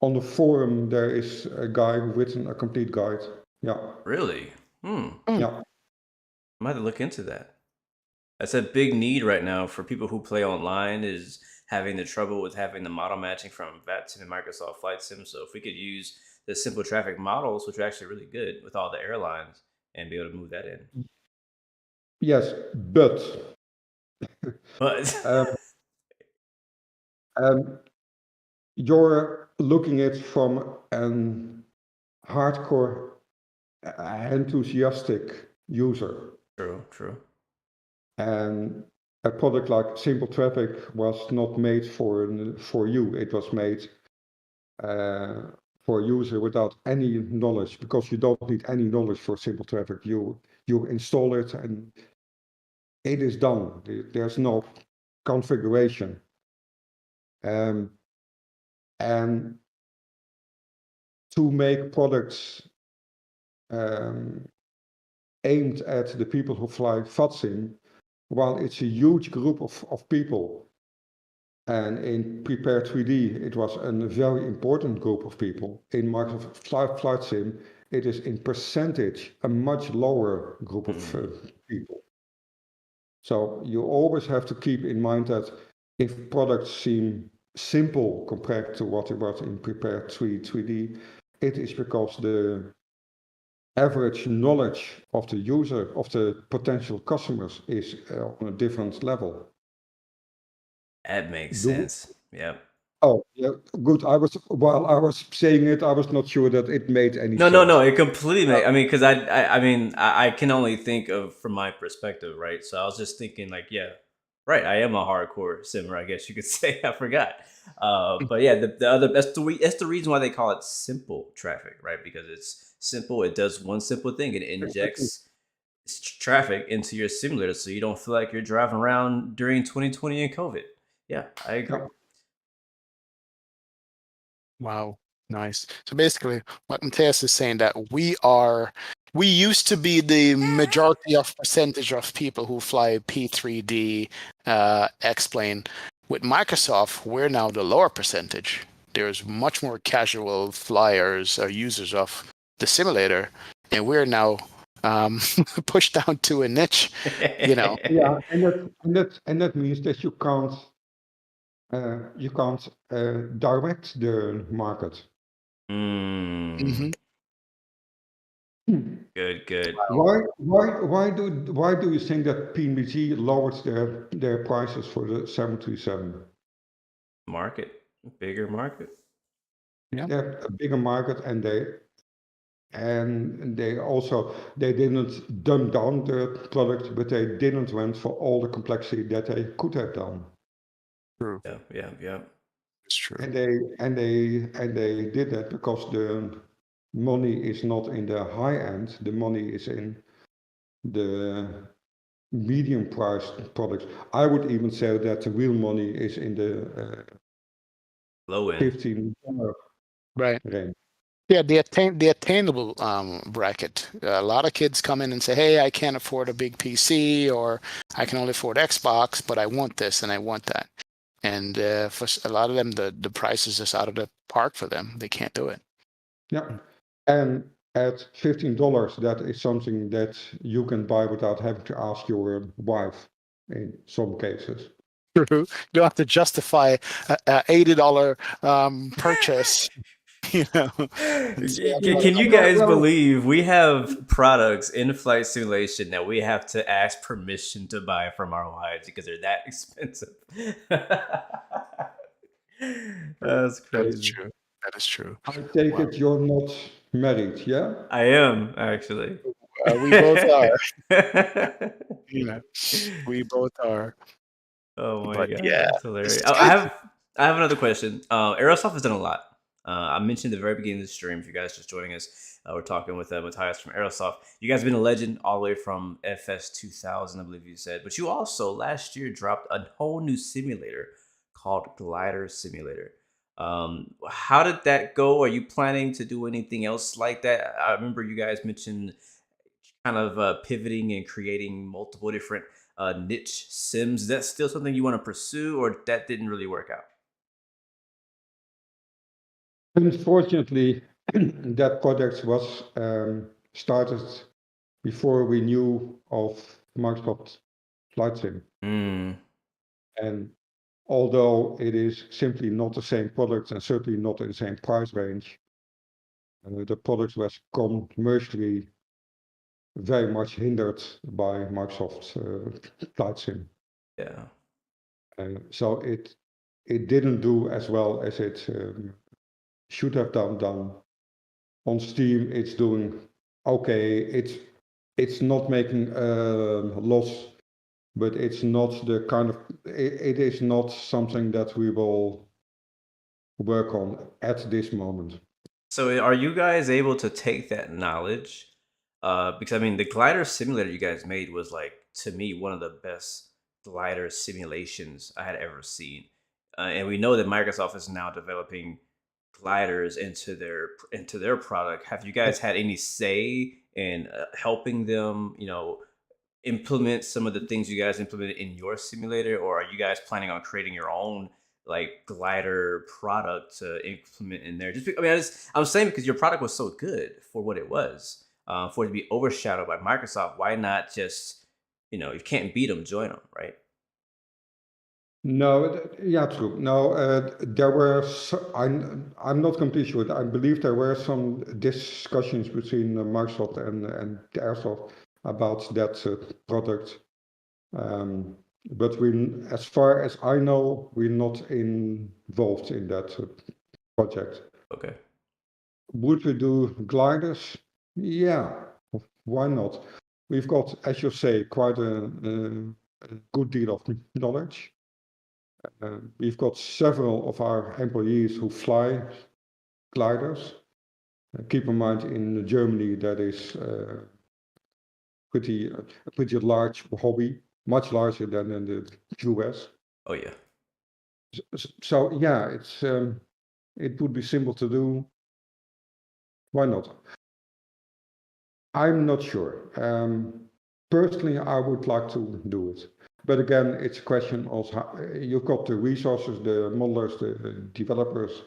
[SPEAKER 3] on the forum there is a guy who written a complete guide. Yeah,
[SPEAKER 2] Really?
[SPEAKER 3] yeah.
[SPEAKER 2] I might have to look into that. That's a big need right now for people who play online is having the trouble with having the model matching from VATSIM and Microsoft Flight Sim. So if we could use the Simple Traffic models, which are actually really good with all the airlines, and be able to move that in.
[SPEAKER 3] Yes, but
[SPEAKER 2] But
[SPEAKER 3] um, um, you're looking at from an hardcore enthusiastic user,
[SPEAKER 2] true, true.
[SPEAKER 3] and a product like Simple Traffic was not made for you. It was made for a user without any knowledge, because you don't need any knowledge for Simple Traffic. You install it and it is done. There's no configuration. And to make products aimed at the people who fly FATSIM, while it's a huge group of people, and in Prepare3D it was a very important group of people, in Microsoft Flight Sim it is in percentage a much lower group of people. So you always have to keep in mind that if products seem simple compared to what it was in Prepare3D, it is because the average knowledge of the user, of the potential customers, is on a different level.
[SPEAKER 2] That makes sense. Yep.
[SPEAKER 3] Oh, yeah, good. While I was saying it, I was not sure that it made any sense.
[SPEAKER 2] No. It completely makes. I mean, because I can only think of from my perspective, right? So I was just thinking, like, yeah, right. I am a hardcore simmer, I guess you could say. I forgot. But yeah, the other that's the reason why they call it simple traffic, right? Because it's simple. It does one simple thing. It injects traffic into your simulator, so you don't feel like you're driving around during 2020 and COVID. Yeah, I agree.
[SPEAKER 3] Yeah.
[SPEAKER 1] Wow, nice. So basically, what Matthias is saying that we used to be the majority of percentage of people who fly P3D X-plane. With Microsoft, we're now the lower percentage. There's much more casual flyers or users of the simulator, and we're now pushed down to a niche.
[SPEAKER 3] Yeah, and that means that you can't direct the market.
[SPEAKER 1] Mhm.
[SPEAKER 2] Good.
[SPEAKER 3] Why do you think that PMG lowered their prices for the 737?
[SPEAKER 2] Market, bigger market.
[SPEAKER 1] Yeah.
[SPEAKER 3] They're a bigger market, and they also didn't dumb down the product, but they didn't went for all the complexity that they could have done.
[SPEAKER 1] True.
[SPEAKER 2] Yeah.
[SPEAKER 1] It's true.
[SPEAKER 3] And they did that because the money is not in the high end. The money is in the medium priced products. I would even say that the real money is in the
[SPEAKER 2] Low end.
[SPEAKER 3] $15
[SPEAKER 1] Right.
[SPEAKER 3] range.
[SPEAKER 1] Yeah, the attainable bracket. A lot of kids come in and say, "Hey, I can't afford a big PC, or I can only afford Xbox, but I want this and I want that." And for a lot of them, the price is just out of the park for them. They can't do it.
[SPEAKER 3] Yeah, and at $15, that is something that you can buy without having to ask your wife in some cases.
[SPEAKER 1] True. You don't have to justify a $80 purchase. You know.
[SPEAKER 2] Can you guys believe we have products in flight simulation that we have to ask permission to buy from our wives because they're that expensive? That's
[SPEAKER 1] That is
[SPEAKER 2] crazy.
[SPEAKER 1] true. That is true.
[SPEAKER 3] I take it you're not married, yeah?
[SPEAKER 2] I am actually.
[SPEAKER 1] We both are. You know, we both are.
[SPEAKER 2] Oh my
[SPEAKER 1] But
[SPEAKER 2] god,
[SPEAKER 1] yeah,
[SPEAKER 2] that's hilarious.
[SPEAKER 1] this is
[SPEAKER 2] Oh,
[SPEAKER 1] good.
[SPEAKER 2] I have another question. Aerosoft has done a lot. I mentioned at the very beginning of the stream. If you guys just joining us, we're talking with Matthias from Aerosoft. You guys have been a legend all the way from FS 2000, I believe you said. But you also last year dropped a whole new simulator called Glider Simulator. How did that go? Are you planning to do anything else like that? I remember you guys mentioned kind of pivoting and creating multiple different niche sims. Is that still something you want to pursue, or that didn't really work out?
[SPEAKER 3] Unfortunately, that project was started before we knew of Microsoft Flight Sim. And although it is simply not the same product and certainly not in the same price range, the product was commercially very much hindered by Microsoft Flight Sim.
[SPEAKER 2] Yeah.
[SPEAKER 3] So it didn't do as well as it should have done. On Steam, it's doing okay. It's not making a loss, but it's not the kind of, it is not something that we will work on at this moment.
[SPEAKER 2] So are you guys able to take that knowledge? Because I mean, the glider simulator you guys made was like, to me, one of the best glider simulations I had ever seen. And we know that Microsoft is now developing gliders into their product. Have you guys had any say in helping them, implement some of the things you guys implemented in your simulator, or are you guys planning on creating your own like glider product to implement in there? I'm saying because your product was so good for what it was, for it to be overshadowed by Microsoft. Why not just, you can't beat them, join them, right?
[SPEAKER 3] No, yeah, true. No, there were. I'm not completely sure. I believe there were some discussions between Microsoft and Airsoft about that product. But as far as I know, we're not involved in that project.
[SPEAKER 2] Okay.
[SPEAKER 3] Would we do gliders? Yeah, why not? We've got, as you say, quite a good deal of knowledge. We've got several of our employees who fly gliders. Keep in mind, in Germany, that is a pretty large hobby, much larger than in the US.
[SPEAKER 2] Oh yeah.
[SPEAKER 3] So yeah, it would be simple to do. Why not? I'm not sure. Personally, I would like to do it. But again, it's a question of how you've got the resources, the modelers, the developers,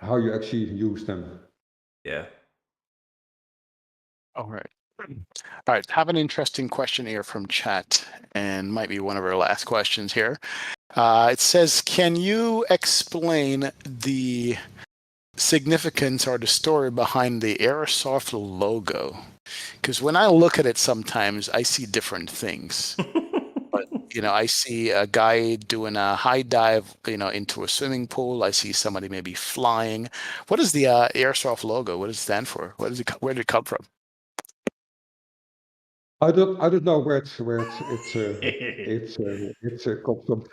[SPEAKER 3] how you actually use them.
[SPEAKER 2] Yeah.
[SPEAKER 1] All right. All right. Have an interesting question here from chat, and might be one of our last questions here. It says, can you explain the significance or the story behind the Aerosoft logo? Because when I look at it sometimes, I see different things. But, I see a guy doing a high dive, into a swimming pool. I see somebody maybe flying. What is the Airsoft logo? What does it stand for? Where did it come from?
[SPEAKER 3] I don't know where it's come from.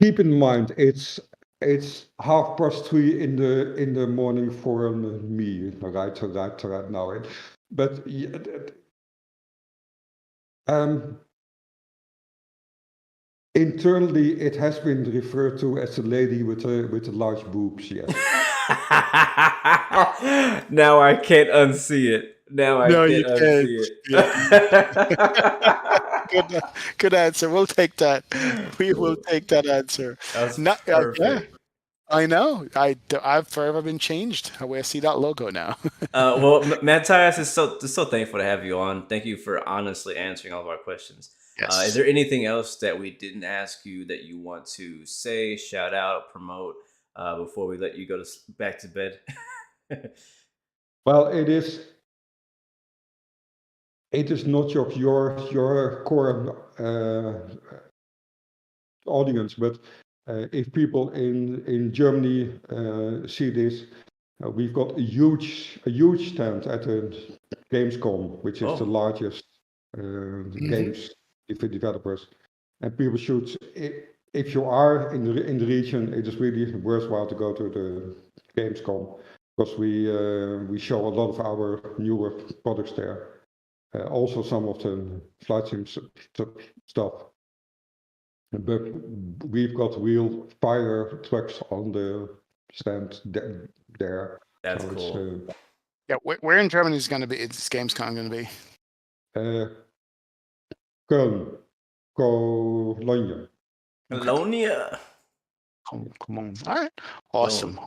[SPEAKER 3] Keep in mind, it's 3:30 in the morning for me right now. But internally, it has been referred to as a lady with a large boobs. Yes.
[SPEAKER 2] Now I can't unsee it. Now I
[SPEAKER 1] No,
[SPEAKER 2] can't
[SPEAKER 1] you can't.
[SPEAKER 2] unsee
[SPEAKER 1] Yeah. Good answer. We'll take that. We will take that answer.
[SPEAKER 2] That's
[SPEAKER 1] Yeah,
[SPEAKER 2] perfect.
[SPEAKER 1] I know. I've forever been changed. The way I see that logo now.
[SPEAKER 2] Well, Matthias is so thankful to have you on. Thank you for honestly answering all of our questions.
[SPEAKER 1] Yes.
[SPEAKER 2] Is there anything else that we didn't ask you that you want to say, shout out, promote before we let you go back to bed?
[SPEAKER 3] Well, it is not your core audience, but if people in Germany see this, we've got a huge stand at the Gamescom, which is the largest games for developers, and people should. If you are in the region, it is really worthwhile to go to the Gamescom because we show a lot of our newer products there. Also some of the flight sim stuff. But we've got real fire trucks on the stand there.
[SPEAKER 2] That's
[SPEAKER 3] so
[SPEAKER 2] cool.
[SPEAKER 1] Yeah, where in Germany is going to be? Is Gamescom going to be?
[SPEAKER 3] Köln, Cologne.
[SPEAKER 2] Colonia.
[SPEAKER 1] Come on. All right. Awesome.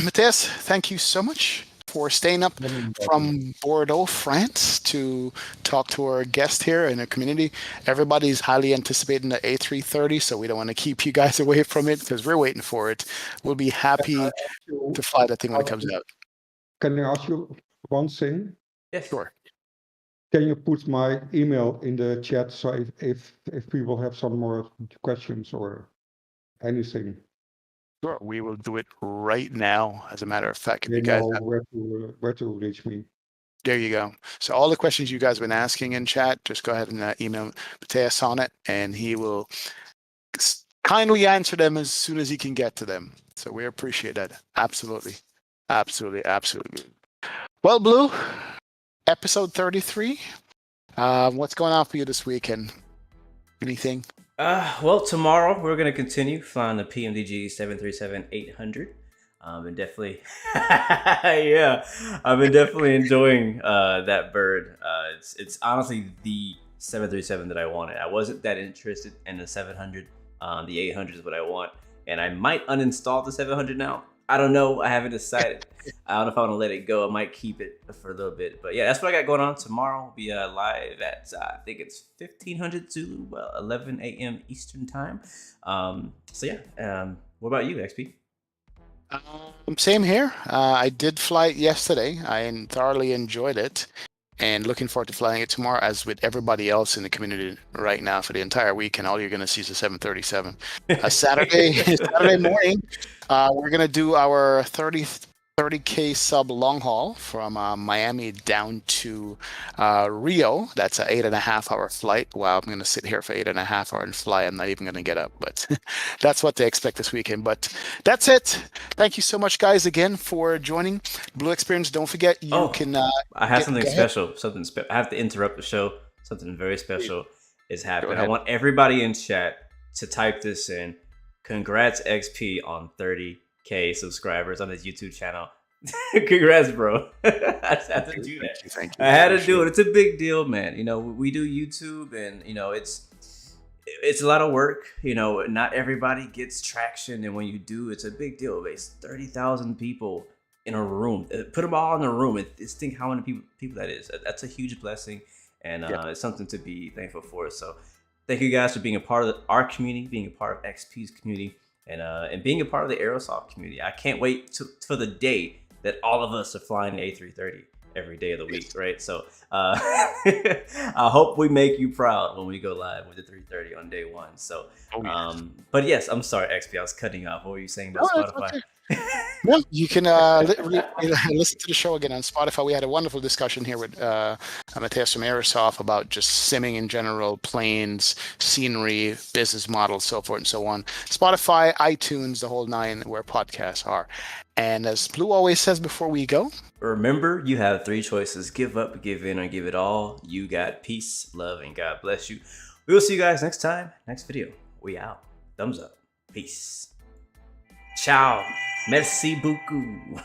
[SPEAKER 1] Matthias, thank you so much for staying up from Bordeaux, France, to talk to our guest here in our community. Everybody's highly anticipating the A330, so we don't want to keep you guys away from it because we're waiting for it. We'll be happy to fly that thing when it comes out.
[SPEAKER 3] Can I ask you one thing?
[SPEAKER 2] Yes.
[SPEAKER 1] Sure.
[SPEAKER 3] Can you put my email in the chat so if people have some more questions or anything?
[SPEAKER 1] Sure, we will do it right now. As a matter of fact, if
[SPEAKER 3] They
[SPEAKER 1] you guys
[SPEAKER 3] know where to reach me.
[SPEAKER 1] There you go. So all the questions you guys have been asking in chat, just go ahead and email Mateus on it, and he will kindly answer them as soon as he can get to them. So we appreciate that. Absolutely. Absolutely. Absolutely. Well, Blue, episode 33. What's going on for you this weekend? Anything?
[SPEAKER 2] Well, tomorrow we're gonna continue flying the PMDG 737-800. And definitely, yeah, I've been definitely enjoying that bird. It's honestly the 737 that I wanted. I wasn't that interested in the 700. The 800 is what I want, and I might uninstall the 700 now. I don't know. I haven't decided. I don't know if I want to let it go. I might keep it for a little bit. But yeah, that's what I got going on tomorrow. I'll be live at, I think it's 1500 Zulu, 11 a.m. Eastern time. So yeah, what about you, XP?
[SPEAKER 1] Same here. I did fly it yesterday. I thoroughly enjoyed it. And looking forward to flying it tomorrow, as with everybody else in the community right now for the entire week. And all you're going to see is a 737. Saturday morning, we're going to do our 30K sub long haul from Miami down to Rio. That's an 8.5 hour flight. Wow, I'm going to sit here for 8.5 hours and fly. I'm not even going to get up, but that's what they expect this weekend. But that's it. Thank you so much, guys, again for joining Blu-XPerience. Don't forget, you can.
[SPEAKER 2] I have something special. I have to interrupt the show. Something very special is happening. I want everybody in chat to type this in. Congrats, XP, on 30K subscribers on his YouTube channel. Congrats, bro. I just had to do that.
[SPEAKER 1] Thank you.
[SPEAKER 2] I had to do it. It's a big deal, man. You know, we do YouTube, and you know, it's a lot of work. You know, not everybody gets traction, and when you do, it's a big deal. It's 30,000 people in a room. Put them all in a room, and just think how many people that is. That's a huge blessing, and it's something to be thankful for. So thank you guys for being a part of our community, being a part of XP's community, and being a part of the Aerosoft community. I can't wait for the day that all of us are flying the A330 every day of the week, right? So I hope we make you proud when we go live with the 330 on day one. So, but yes, I'm sorry, XP, I was cutting you off. What were you saying about Spotify?
[SPEAKER 1] No, you can listen to the show again on Spotify. We had a wonderful discussion here with Mateus from Aerosoft about just simming in general, planes, scenery, business models, so forth and so on. Spotify, iTunes, the whole nine, where podcasts are. And as Blue always says before we go,
[SPEAKER 2] remember, you have 3 choices: give up, give in, or give it all. You got peace, love, and God bless you. We will see you guys next time, next video. We out. Thumbs up. Peace. Ciao. Merci beaucoup.